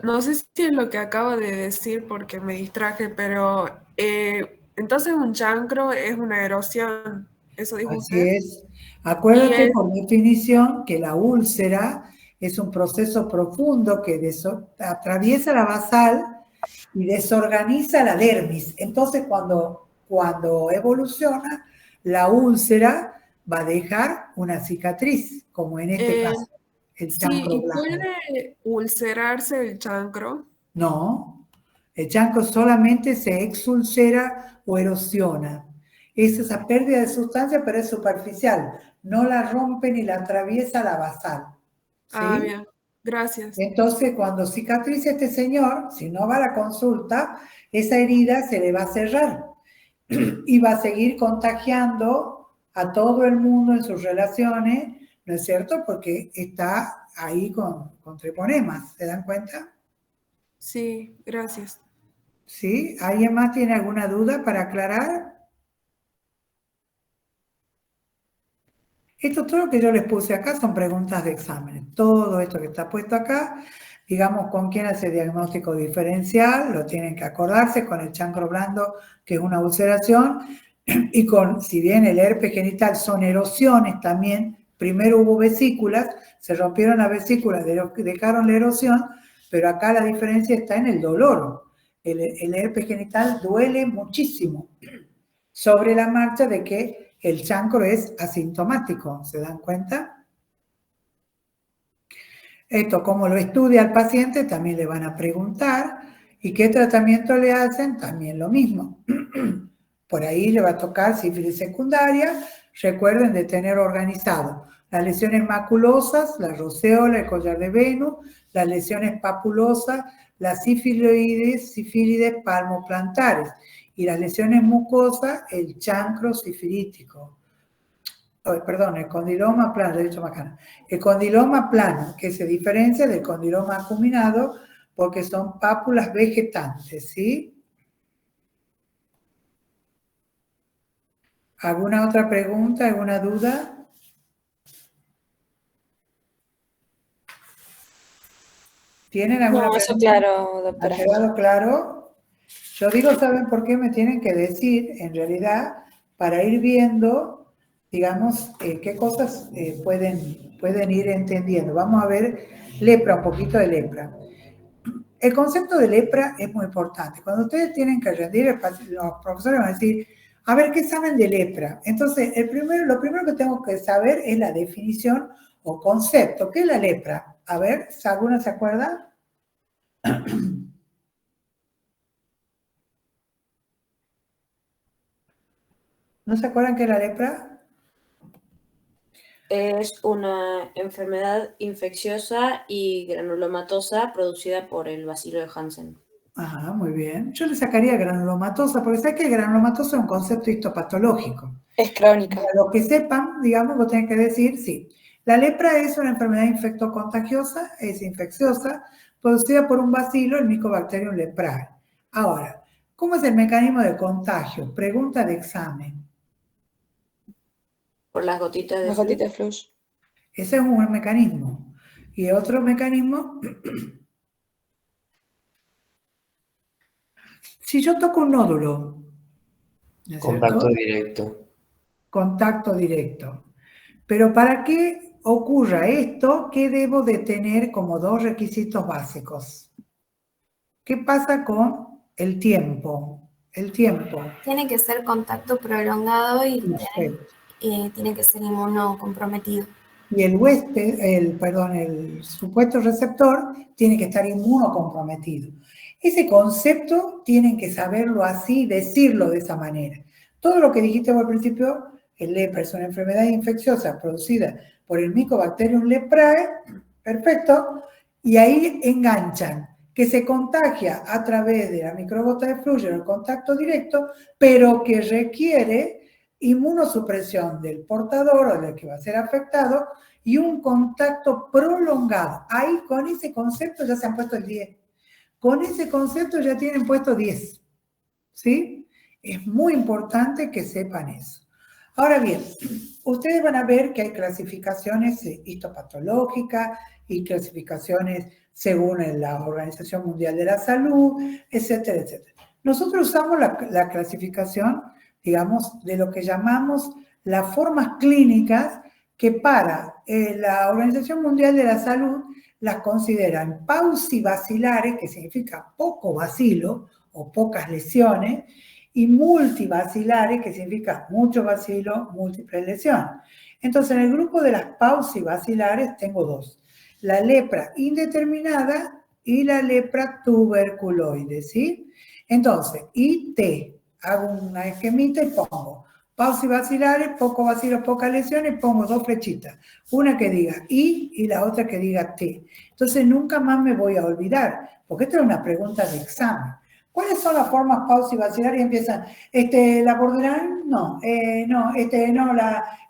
No sé si es lo que acaba de decir porque me distraje, pero entonces un chancro es una erosión. ¿Eso dijo Así usted? es. Acuérdate por definición que la úlcera es un proceso profundo que atraviesa la basal y desorganiza la dermis. Entonces, cuando evoluciona, la úlcera va a dejar una cicatriz, como en este caso, el Sí, chancro ¿y blanco. puede ulcerarse el chancro? No, el chancro solamente se exulcera o erosiona. Es esa pérdida de sustancia, pero es superficial. No la rompe ni la atraviesa la basal. ¿Sí? Ah, bien, gracias. Entonces, cuando cicatrice este señor, si no va a la consulta, esa herida se le va a cerrar y va a seguir contagiando a todo el mundo en sus relaciones, ¿no es cierto? Porque está ahí con treponemas, ¿se dan cuenta? Sí, gracias. ¿Sí? ¿Alguien más tiene alguna duda para aclarar? Esto, todo lo que yo les puse acá son preguntas de exámenes. Todo esto que está puesto acá, digamos, con quién hace diagnóstico diferencial, lo tienen que acordarse con el chancro blando, que es una ulceración, y si bien el herpes genital son erosiones también, primero hubo vesículas, se rompieron las vesículas, dejaron la erosión, pero acá la diferencia está en el dolor. El herpes genital duele muchísimo sobre la marcha de que el chancro es asintomático, ¿se dan cuenta? Esto, como lo estudia el paciente, también le van a preguntar, y qué tratamiento le hacen, también lo mismo. Por ahí le va a tocar sífilis secundaria. Recuerden de tener organizado las lesiones maculosas, la roceola, el collar de Venus, las lesiones papulosas, las sífilides palmoplantares y las lesiones mucosas, el chancro sifilítico. Perdón, el condiloma plano, he dicho macana. El condiloma plano, que se diferencia del condiloma acuminado porque son pápulas vegetantes, ¿sí? ¿Alguna otra pregunta, alguna duda? ¿Tienen alguna No, eso pregunta? claro, ¿Ha doctora. quedado claro? Yo digo, ¿saben por qué me tienen que decir? En realidad, para ir viendo, digamos, qué cosas pueden ir entendiendo. Vamos a ver lepra, un poquito de lepra. El concepto de lepra es muy importante. Cuando ustedes tienen que rendir, los profesores van a decir, a ver, ¿qué saben de lepra? Entonces, lo primero que tengo que saber es la definición o concepto. ¿Qué es la lepra? A ver, ¿alguna se acuerda? ¿No se acuerdan qué es la lepra? Es una enfermedad infecciosa y granulomatosa producida por el bacilo de Hansen. Ajá, muy bien. Yo le sacaría granulomatosa, porque sé que el granulomatosa es un concepto histopatológico. Es crónica. Para los que sepan, digamos, vos tenés que decir, sí. La lepra es una enfermedad infectocontagiosa, es infecciosa, producida por un bacilo, el Mycobacterium leprae. Ahora, ¿cómo es el mecanismo de contagio? Pregunta de examen. Por las gotitas de flush. Ese es un buen mecanismo. Y otro mecanismo, si yo toco un nódulo, ¿no es Contacto cierto? directo. Contacto directo. Pero para que ocurra esto, ¿qué debo de tener como dos requisitos básicos? ¿Qué pasa con el tiempo? El tiempo. Tiene que ser contacto prolongado y Perfecto. tiene que ser inmunocomprometido. Y el supuesto receptor tiene que estar inmunocomprometido. Ese concepto tienen que saberlo así, decirlo de esa manera. Todo lo que dijiste al principio, el lepra es una enfermedad infecciosa producida por el Mycobacterium leprae, perfecto, y ahí enganchan, que se contagia a través de la microgota de flujo en el contacto directo, pero que requiere inmunosupresión del portador o del que va a ser afectado y un contacto prolongado. Ahí con ese concepto ya se han puesto el 10. Con ese concepto ya tienen puesto 10. ¿Sí? Es muy importante que sepan eso. Ahora bien, ustedes van a ver que hay clasificaciones histopatológicas y clasificaciones según la Organización Mundial de la Salud, etcétera, etcétera. Nosotros usamos la clasificación, digamos, de lo que llamamos las formas clínicas que para la Organización Mundial de la Salud las consideran paucibacilares, que significa poco bacilo o pocas lesiones, y multibacilares, que significa mucho bacilo, múltiples lesiones. Entonces, en el grupo de las paucibacilares tengo dos: la lepra indeterminada y la lepra tuberculoide, ¿sí? Entonces, IT, hago una esquemita y pongo paucibacilares, poco bacilo, pocas lesiones, pongo dos flechitas, una que diga I y la otra que diga T. Entonces, nunca más me voy a olvidar, porque esta es una pregunta de examen. ¿Cuáles son las formas paucibacilares? Y empiezan, la borderline, no,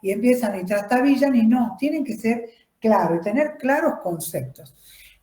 y empiezan y trastabillan y no, tienen que ser claros y tener claros conceptos.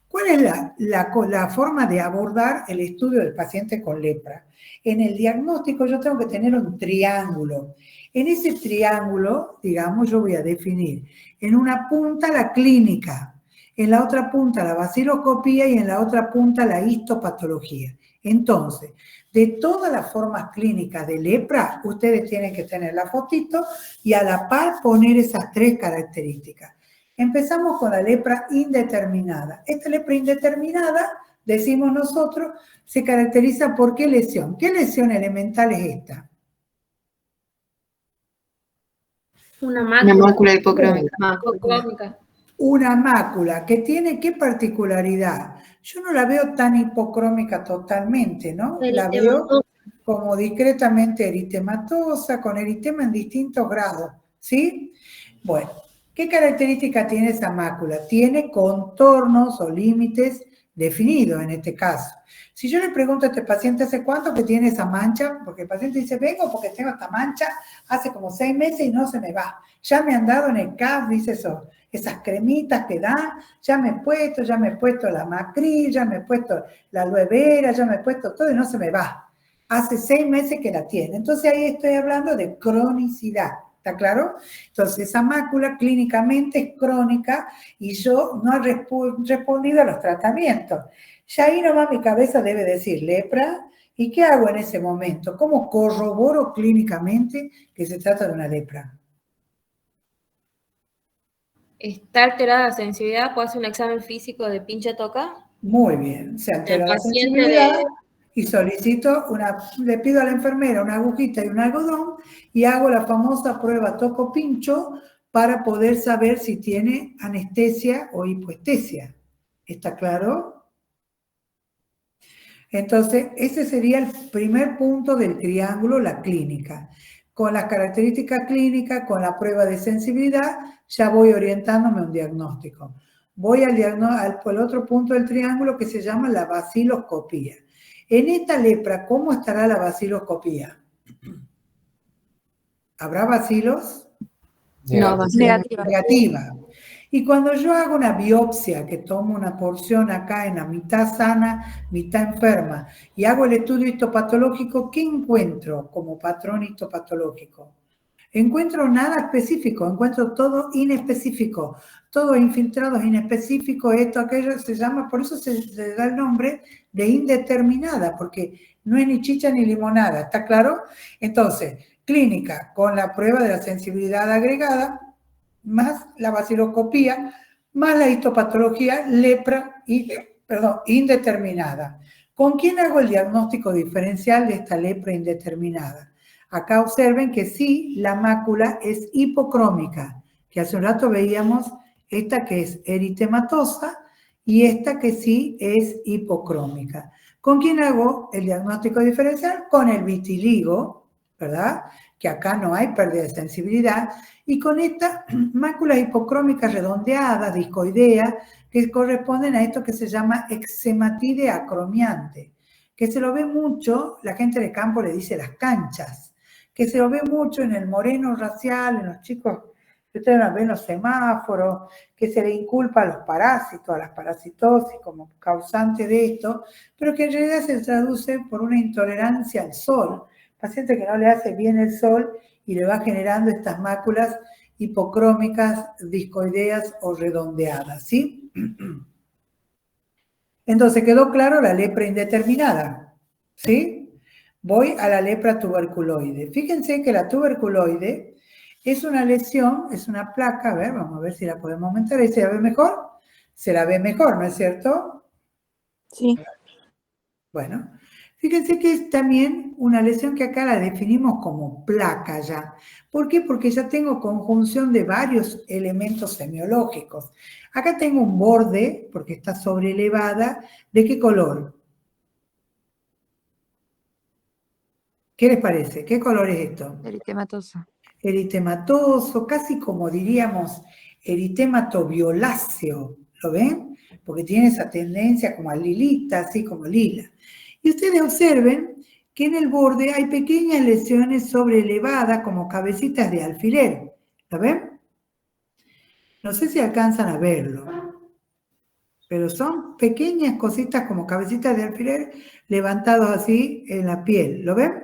¿Cuál es la forma de abordar el estudio del paciente con lepra? En el diagnóstico yo tengo que tener un triángulo. En ese triángulo, digamos, yo voy a definir en una punta la clínica, en la otra punta la baciloscopía y en la otra punta la histopatología. Entonces, de todas las formas clínicas de lepra, ustedes tienen que tener la fotito y a la par poner esas tres características. Empezamos con la lepra indeterminada. Esta lepra indeterminada, decimos nosotros, se caracteriza por ¿qué lesión? ¿Qué lesión elemental es esta? Una Una mácula mácula hipocrómica. hipocrómica. Una mácula que tiene qué particularidad. Yo no la veo tan hipocrómica totalmente, ¿no? La veo como discretamente eritematosa, con eritema en distintos grados, ¿sí? Bueno, ¿qué característica tiene esa mácula? Tiene contornos o límites definidos en este caso. Si yo le pregunto a este paciente hace cuánto que tiene esa mancha, porque el paciente dice, vengo porque tengo esta mancha hace como 6 meses y no se me va. Ya me han dado en el CAF, dice eso, esas cremitas que dan, ya me he puesto la Macri, ya me he puesto la aloe vera, ya me he puesto todo y no se me va. Hace 6 meses que la tiene. Entonces ahí estoy hablando de cronicidad. ¿Está claro? Entonces, esa mácula clínicamente es crónica y yo no he respondido a los tratamientos. Ya ahí nomás mi cabeza debe decir lepra. ¿Y qué hago en ese momento? ¿Cómo corroboro clínicamente que se trata de una lepra? ¿Está alterada la sensibilidad? ¿Puedo hacer un examen físico de pincha toca? Muy bien. Se altera la paciente sensibilidad y solicito le pido a la enfermera una agujita y un algodón y hago la famosa prueba toco-pincho para poder saber si tiene anestesia o hipoestesia. ¿Está claro? Entonces, ese sería el primer punto del triángulo, la clínica. Con las características clínicas, con la prueba de sensibilidad, ya voy orientándome a un diagnóstico. Voy al otro punto del triángulo que se llama la baciloscopía. En esta lepra, ¿cómo estará la baciloscopía? ¿Habrá bacilos? No, Negativa. Y cuando yo hago una biopsia, que tomo una porción acá en la mitad sana, mitad enferma, y hago el estudio histopatológico, ¿qué encuentro como patrón histopatológico? Encuentro nada específico, encuentro todo inespecífico, todo infiltrados inespecíficos, esto, aquello, se llama, por eso se le da el nombre de indeterminada, porque no es ni chicha ni limonada, ¿está claro? Entonces, clínica, con la prueba de la sensibilidad agregada, más la baciloscopía, más la histopatología, lepra, indeterminada. ¿Con quién hago el diagnóstico diferencial de esta lepra indeterminada? Acá observen que sí, la mácula es hipocrómica, que hace un rato veíamos esta que es eritematosa y esta que sí es hipocrómica. ¿Con quién hago el diagnóstico diferencial? Con el vitiligo, ¿verdad? Que acá no hay pérdida de sensibilidad, y con estas máculas hipocrómicas redondeadas, discoideas, que corresponden a esto que se llama eczematide acromiante, que se lo ve mucho, la gente de campo le dice las canchas, que se lo ve mucho en el moreno racial, en los chicos que ustedes ven en los semáforos, que se le inculpa a los parásitos, a las parasitosis como causante de esto, pero que en realidad se traduce por una intolerancia al sol, paciente que no le hace bien el sol y le va generando estas máculas hipocrómicas, discoideas o redondeadas, ¿sí? Entonces, ¿quedó claro la lepra indeterminada? ¿Sí? Voy a la lepra tuberculoide. Fíjense que la tuberculoide es una lesión, es una placa, a ver, vamos a ver si la podemos aumentar, ¿ahí se la ve mejor? Se la ve mejor, ¿no es cierto? Sí. Bueno, fíjense que es también una lesión que acá la definimos como placa ya. ¿Por qué? Porque ya tengo conjunción de varios elementos semiológicos. Acá tengo un borde, porque está sobrelevada, ¿de qué color? ¿Qué les parece? ¿Qué color es esto? Eritematoso. Eritematoso, casi como diríamos eritemato violáceo, ¿lo ven? Porque tiene esa tendencia como a lilita, así como lila. Y ustedes observen que en el borde hay pequeñas lesiones sobrelevadas como cabecitas de alfiler, ¿lo ven? No sé si alcanzan a verlo, pero son pequeñas cositas como cabecitas de alfiler levantados así en la piel, ¿lo ven?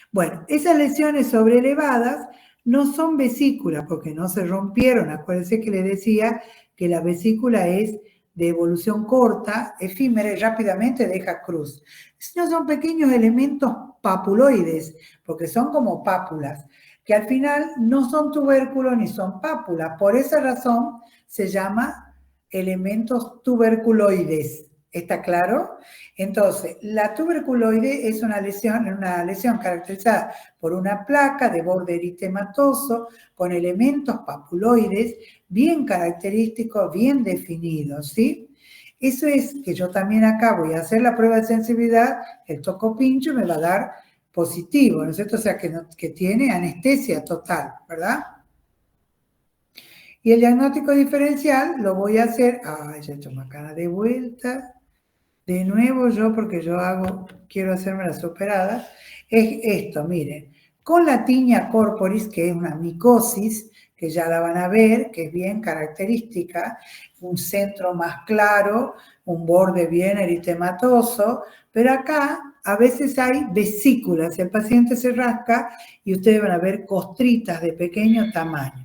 Bueno, esas lesiones sobrelevadas no son vesículas porque no se rompieron. Acuérdense que les decía que la vesícula es de evolución corta, efímera y rápidamente deja cruz. No son pequeños elementos papuloides, porque son como pápulas, que al final no son tubérculos ni son pápulas. Por esa razón se llama elementos tuberculoides. ¿Está claro? Entonces, la tuberculoide es una lesión caracterizada por una placa de borde eritematoso con elementos papuloides bien característicos, bien definidos, ¿sí? Eso es que yo también acá voy a hacer la prueba de sensibilidad, el tocopincho me va a dar positivo, ¿no es cierto? O sea, que tiene anestesia total, ¿verdad? Y el diagnóstico diferencial lo voy a hacer, ya he hecho macana de vuelta, de nuevo yo, porque quiero hacerme las operadas, es esto, miren, con la tinea corporis, que es una micosis, que ya la van a ver, que es bien característica, un centro más claro, un borde bien eritematoso, pero acá a veces hay vesículas, el paciente se rasca y ustedes van a ver costritas de pequeño tamaño.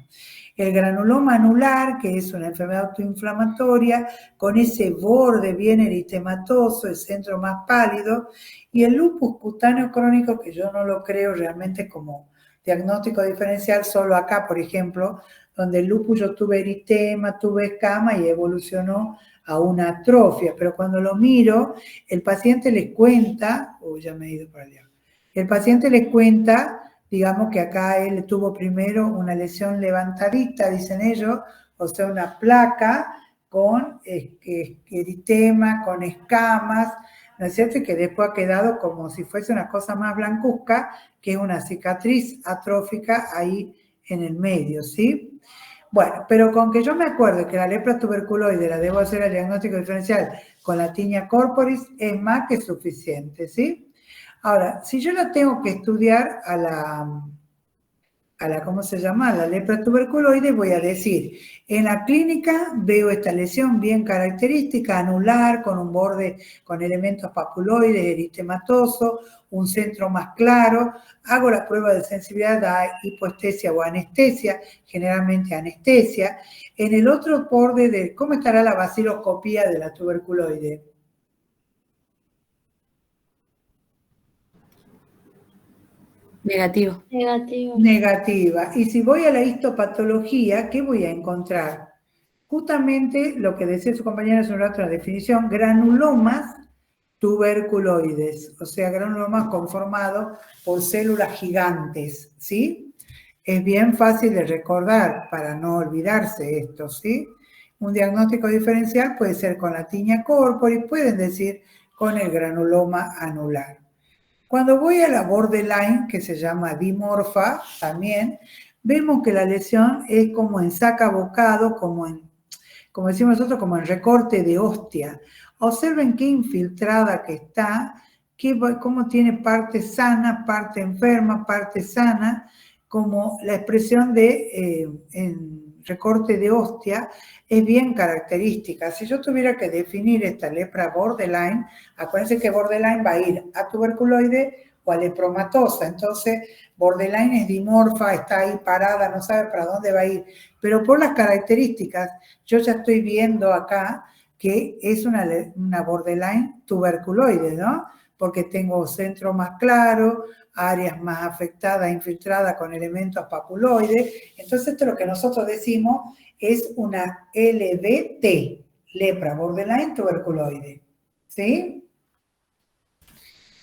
El granuloma anular, que es una enfermedad autoinflamatoria, con ese borde bien eritematoso, el centro más pálido, y el lupus cutáneo crónico, que yo no lo creo realmente como diagnóstico diferencial, solo acá, por ejemplo, donde el lupus yo tuve eritema, tuve escama y evolucionó a una atrofia, pero cuando lo miro, el paciente les cuenta, ya me he ido para allá, el paciente les cuenta, digamos que acá él tuvo primero una lesión levantadita, dicen ellos, o sea, una placa con eritema, con escamas, ¿no es cierto? Y que después ha quedado como si fuese una cosa más blancuzca, que es una cicatriz atrófica ahí en el medio, ¿sí? Bueno, pero con que yo me acuerdo que la lepra tuberculoide la debo hacer el diagnóstico diferencial con la tinea corporis es más que suficiente, ¿sí? Ahora, si yo la tengo que estudiar a la ¿cómo se llama? A la lepra tuberculoide, voy a decir, en la clínica veo esta lesión bien característica, anular, con un borde con elementos papuloides, eritematoso, un centro más claro, hago la prueba de sensibilidad a hipoestesia o anestesia, generalmente anestesia. En el otro borde, ¿cómo estará la baciloscopía de la tuberculoide? Negativo. Negativa. Y si voy a la histopatología, ¿qué voy a encontrar? Justamente lo que decía su compañera hace un rato en la definición, granulomas tuberculoides, o sea, granulomas conformados por células gigantes, ¿sí? Es bien fácil de recordar para no olvidarse esto, ¿sí? Un diagnóstico diferencial puede ser con la tinea corporis, pueden decir con el granuloma anular. Cuando voy a la borderline, que se llama dimorfa también, vemos que la lesión es como en saca-bocado, como decimos nosotros, como en recorte de hostia. Observen qué infiltrada que está, cómo tiene parte sana, parte enferma, parte sana, como la expresión de en recorte de hostia es bien característica. Si yo tuviera que definir esta lepra borderline, acuérdense que borderline va a ir a tuberculoide o a lepromatosa. Entonces, borderline es dimorfa, está ahí parada, no sabe para dónde va a ir. Pero por las características, yo ya estoy viendo acá que es una borderline tuberculoide, ¿no? Porque tengo centro más claro, áreas más afectadas, infiltradas con elementos papuloides. Entonces, esto es lo que nosotros decimos es una LBT, lepra borderline tuberculoide. ¿Sí?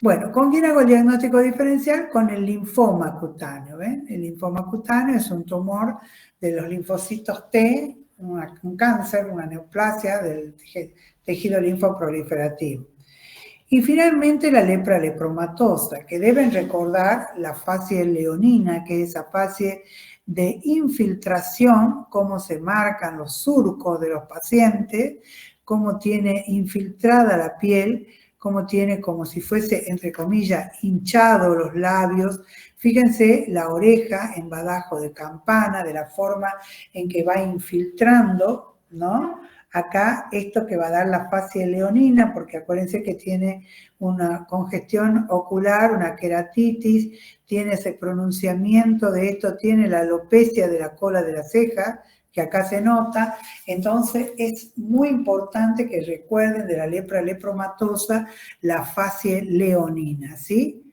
Bueno, ¿con quién hago el diagnóstico diferencial? Con el linfoma cutáneo, ¿ven? El linfoma cutáneo es un tumor de los linfocitos T, un cáncer, una neoplasia del tejido linfoproliferativo. Y finalmente la lepra lepromatosa, que deben recordar la fase leonina, que es esa fase de infiltración, cómo se marcan los surcos de los pacientes, cómo tiene infiltrada la piel, cómo tiene como si fuese, entre comillas, hinchado los labios. Fíjense la oreja en badajo de campana, de la forma en que va infiltrando, ¿no? Acá esto que va a dar la fase leonina, porque acuérdense que tiene una congestión ocular, una queratitis, tiene ese pronunciamiento de esto, tiene la alopecia de la cola de la ceja, que acá se nota. Entonces es muy importante que recuerden de la lepra lepromatosa la fase leonina, ¿sí?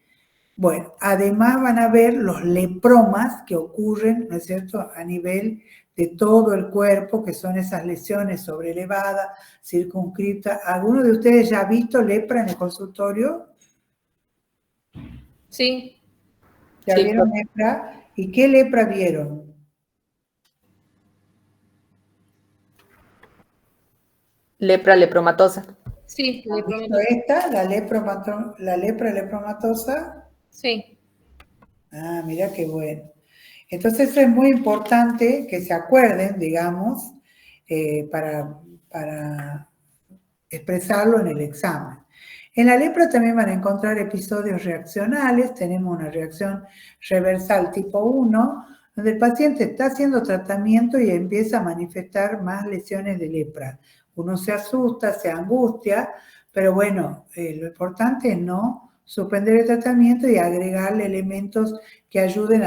Bueno, además van a ver los lepromas que ocurren, ¿no es cierto?, a nivel de todo el cuerpo, que son esas lesiones sobrelevadas, circunscriptas. ¿Alguno de ustedes ya ha visto lepra en el consultorio? Sí, ¿Ya Sí, vieron lepra? ¿Y qué lepra vieron? lepra lepromatosa. sí, le ¿Han visto prometo. esta, la lepra lepromatosa? Sí, Ah, mira qué bueno. Entonces eso es muy importante que se acuerden, digamos, para expresarlo en el examen. En la lepra también van a encontrar episodios reaccionales. Tenemos una reacción reversal tipo 1, donde el paciente está haciendo tratamiento y empieza a manifestar más lesiones de lepra. Uno se asusta, se angustia, pero bueno, lo importante es no suspender el tratamiento y agregarle elementos que ayuden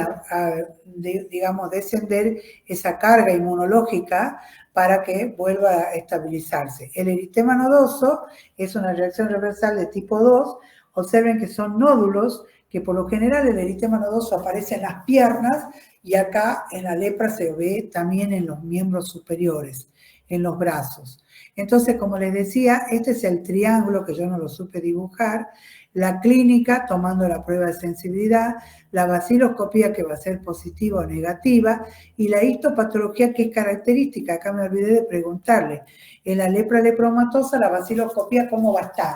digamos, descender esa carga inmunológica para que vuelva a estabilizarse. El eritema nodoso es una reacción reversal de tipo 2. Observen que son nódulos, que por lo general el eritema nodoso aparece en las piernas y acá en la lepra se ve también en los miembros superiores, en los brazos. Entonces, como les decía, este es el triángulo que yo no lo supe dibujar. La clínica, tomando la prueba de sensibilidad, la vaciloscopía que va a ser positiva o negativa, y la histopatología que es característica. Acá me olvidé de preguntarle. En la lepra lepromatosa, la vaciloscopía, ¿cómo va a estar?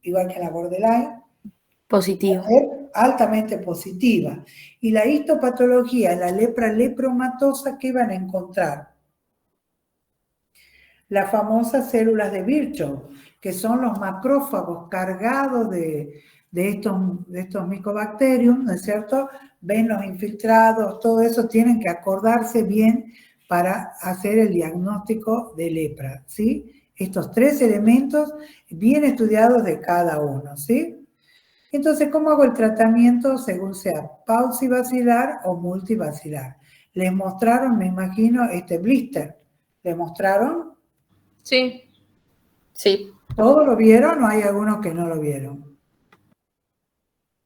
Igual que en la borderline. Positivo. Va a ser altamente positiva. Y la histopatología, en la lepra lepromatosa, ¿qué van a encontrar? Las famosas células de Virchow, que son los macrófagos cargados de estos micobacterium, ¿no es cierto? Ven los infiltrados, todo eso tienen que acordarse bien para hacer el diagnóstico de lepra, ¿sí? Estos 3 elementos bien estudiados de cada uno, ¿sí? Entonces, ¿cómo hago el tratamiento según sea pausivacilar o multivacilar? Les mostraron, me imagino, este blister. ¿Les mostraron? sí, Sí, ¿Todos lo vieron o hay algunos que no lo vieron?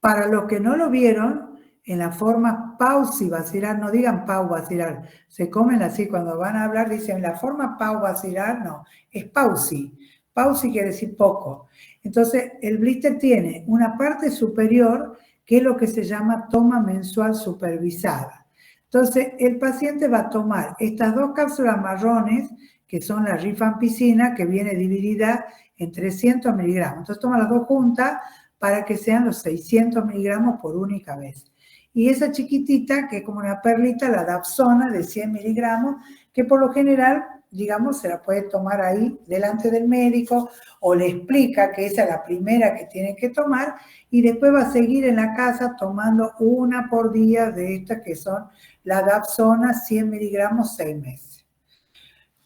Para los que no lo vieron, en la forma pausivacilar, no digan pauvacilar, se comen así cuando van a hablar, dicen la forma pauvacilar, no, es pausi. Pausi quiere decir poco. Entonces, el blister tiene una parte superior que es lo que se llama toma mensual supervisada. Entonces, el paciente va a tomar estas 2 cápsulas marrones, que son la rifampicina, que viene dividida en 300 miligramos. Entonces, toma las 2 juntas para que sean los 600 miligramos por única vez. Y esa chiquitita, que es como una perlita, la dapsona de 100 miligramos, que por lo general, digamos, se la puede tomar ahí delante del médico o le explica que esa es la primera que tiene que tomar y después va a seguir en la casa tomando una por día de estas que son la dapsona 100 miligramos 6 meses.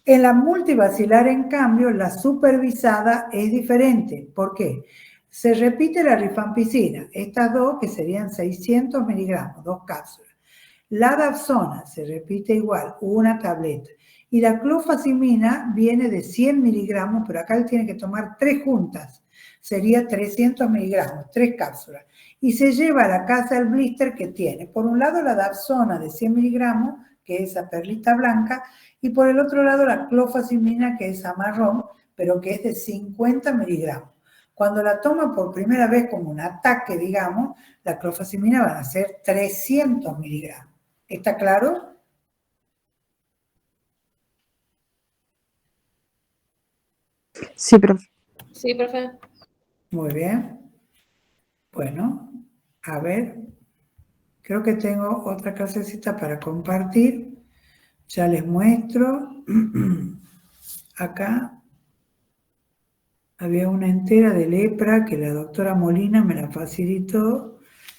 En la multivacilar, en cambio, la supervisada es diferente. ¿Por qué? Se repite la rifampicina, estas 2 que serían 600 miligramos, 2 cápsulas. La dapsona se repite igual, una tableta. Y la clofazimina viene de 100 miligramos, pero acá él tiene que tomar 3 juntas. Sería 300 miligramos, 3 cápsulas. Y se lleva a la casa el blister que tiene, por un lado la dapsona de 100 miligramos, que es esa perlita blanca, y por el otro lado la clofazimina, que es esa marrón, pero que es de 50 miligramos. Cuando la toma por primera vez como un ataque, digamos, la clofazimina van a ser 300 miligramos. ¿Está claro? sí, profe. sí, profe. Muy bien. Bueno, a ver. Creo que tengo otra clasecita para compartir. Ya les muestro. Acá había una entera de lepra que la doctora Molina me la facilitó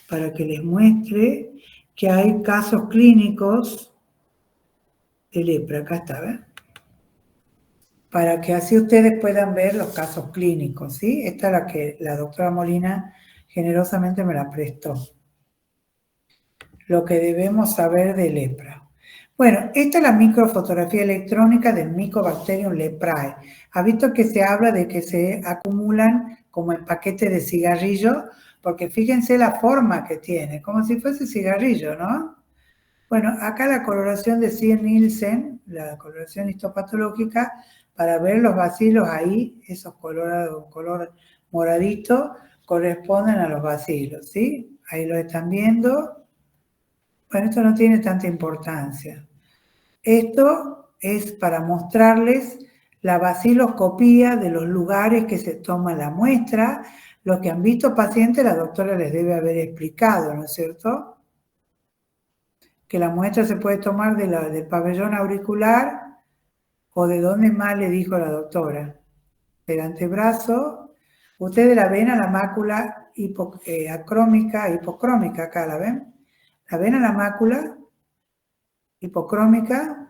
para que les muestre que hay casos clínicos de lepra. Acá está, ¿ves? Para que así ustedes puedan ver los casos clínicos, ¿sí? Esta es la que la doctora Molina generosamente me la prestó. Lo que debemos saber de lepra. Bueno, esta es la microfotografía electrónica del Mycobacterium leprae. ¿Ha visto que se habla de que se acumulan como en paquetes de cigarrillo? Porque fíjense la forma que tiene, como si fuese cigarrillo, ¿no? Bueno, acá la coloración de Nielsen la coloración histopatológica, para ver los bacilos ahí, esos colorados, color moradito, corresponden a los bacilos, ¿sí? Ahí lo están viendo. Bueno, esto no tiene tanta importancia. Esto es para mostrarles la baciloscopía de los lugares que se toma la muestra. Lo que han visto pacientes, la doctora les debe haber explicado, ¿no es cierto? Que la muestra se puede tomar del pabellón auricular o de dónde más le dijo la doctora. Del antebrazo. Ustedes la ven a la mácula hipocrómica, acá la ven. ¿La ven a la mácula hipocrómica?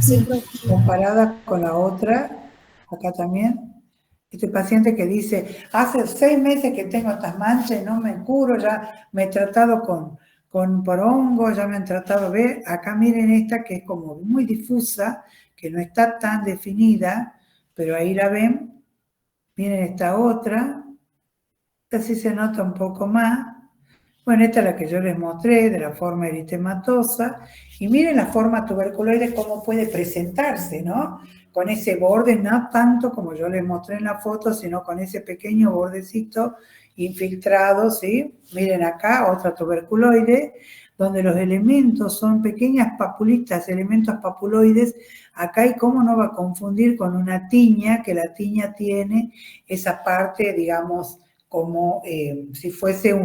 Sí. Comparada con la otra, acá también. Este paciente que dice, hace 6 meses que tengo estas manchas y no me curo, ya me he tratado por hongo, ya me han tratado, ve, acá miren esta que es como muy difusa, que no está tan definida, pero ahí la ven. Miren esta otra, esta sí se nota un poco más. Bueno, esta es la que yo les mostré, de la forma eritematosa. Y miren la forma tuberculoide cómo puede presentarse, ¿no? Con ese borde, no tanto como yo les mostré en la foto, sino con ese pequeño bordecito infiltrado, ¿sí? Miren acá, otra tuberculoide, donde los elementos son pequeñas papulitas, elementos papuloides. Acá, y cómo no va a confundir con una tiña, que la tiña tiene esa parte, digamos, como si fuese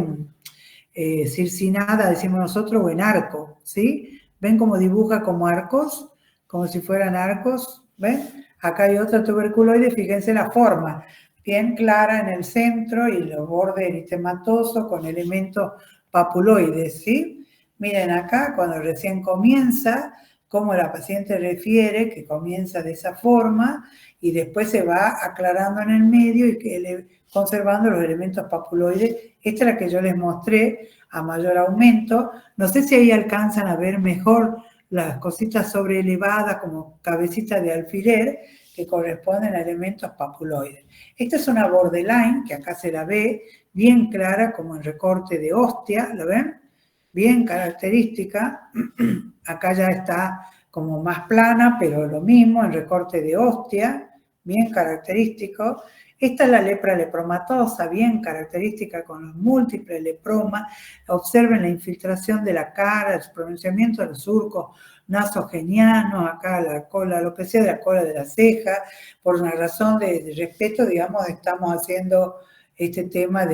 circinada, decimos nosotros, o en arco, ¿sí? ¿Ven cómo dibuja como arcos? Como si fueran arcos, ¿ven? Acá hay otra tuberculoide, fíjense la forma, bien clara en el centro y los bordes eritematosos con elementos papuloides, ¿sí? Miren acá, cuando recién comienza, como la paciente refiere, que comienza de esa forma y después se va aclarando en el medio y conservando los elementos papuloides. Esta es la que yo les mostré a mayor aumento. No sé si ahí alcanzan a ver mejor las cositas sobreelevadas como cabecitas de alfiler que corresponden a elementos papuloides. Esta es una borderline, que acá se la ve bien clara como en recorte de hostia, ¿lo ven? Bien característica. Acá ya está como más plana, pero lo mismo en recorte de hostia, bien característico. Esta es la lepra lepromatosa, bien característica con los múltiples lepromas. Observen la infiltración de la cara, el pronunciamiento de los surcos nasogenianos, acá la cola, alopecia de la cola de la ceja. Por una razón de respeto, digamos, estamos haciendo este tema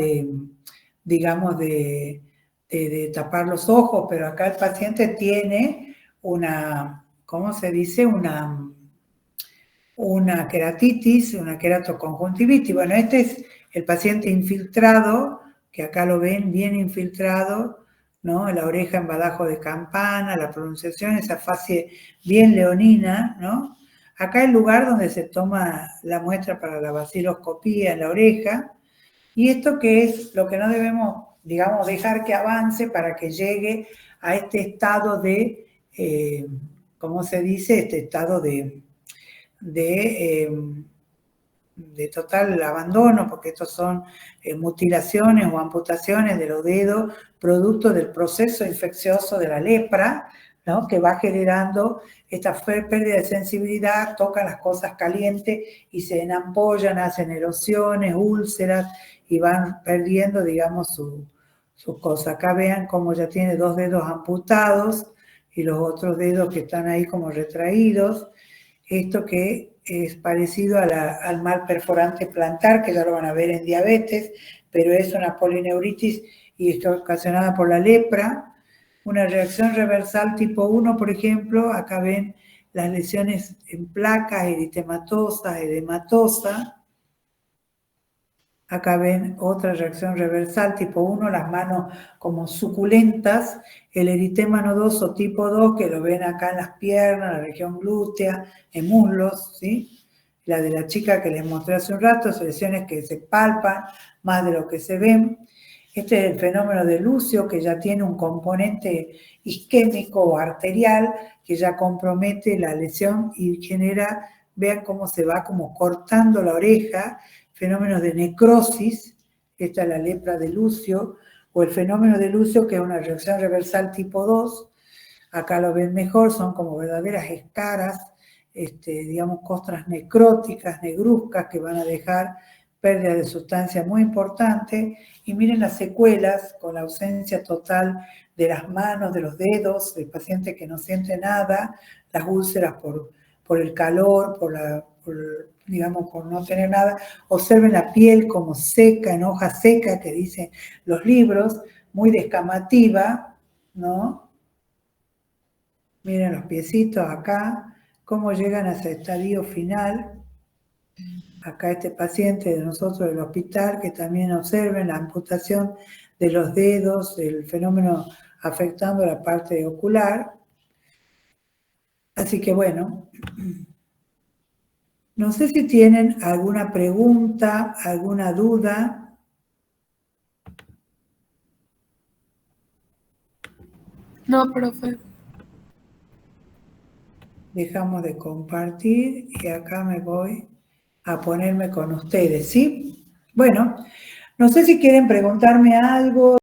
digamos, de tapar los ojos, pero acá el paciente tiene una, ¿cómo se dice? Una queratitis, una queratoconjuntivitis. Bueno, este es el paciente infiltrado, que acá lo ven bien infiltrado, ¿no? La oreja en badajo de campana, la pronunciación, esa fase bien leonina, ¿no? Acá el lugar donde se toma la muestra para la baciloscopía en la oreja. Y esto que es lo que no debemos, digamos, dejar que avance para que llegue a este estado de, ¿cómo se dice? Este estado de total abandono, porque estos son mutilaciones o amputaciones de los dedos, producto del proceso infeccioso de la lepra, ¿no? Que va generando esta pérdida de sensibilidad, tocan las cosas calientes y se enampollan, hacen erosiones, úlceras y van perdiendo, digamos, sus cosas. Acá vean cómo ya tiene 2 dedos amputados y los otros dedos que están ahí como retraídos. Esto que es parecido al mal perforante plantar, que ya lo van a ver en diabetes, pero es una polineuritis y está ocasionada por la lepra. Una reacción reversal tipo 1, por ejemplo, acá ven las lesiones en placas, eritematosas, edematosas. Acá ven otra reacción reversal tipo 1, las manos como suculentas, el eritema nodoso tipo 2, que lo ven acá en las piernas, en la región glútea, en muslos, ¿sí? La de la chica que les mostré hace un rato, lesiones que se palpan más de lo que se ven. Este es el fenómeno de Lucio, que ya tiene un componente isquémico o arterial, que ya compromete la lesión y genera, vean cómo se va como cortando la oreja, fenómenos de necrosis, esta es la lepra de Lucio, o el fenómeno de Lucio, que es una reacción reversal tipo 2. acá lo ven mejor, son como verdaderas escaras, digamos, costras necróticas, negruzcas, que van a dejar pérdida de sustancia muy importante. Y miren las secuelas, con la ausencia total de las manos, de los dedos, del paciente que no siente nada, las úlceras por el calor, digamos, por no tener nada. Observen la piel como seca, en hoja seca, que dicen los libros, muy descamativa, ¿no? Miren los piecitos acá, cómo llegan a ese estadio final. Acá este paciente de nosotros del hospital, que también observen la amputación de los dedos, el fenómeno afectando la parte ocular. Así que bueno, no sé si tienen alguna pregunta, alguna duda. No, profe. Dejamos de compartir y acá me voy a ponerme con ustedes, ¿sí? Bueno, no sé si quieren preguntarme algo.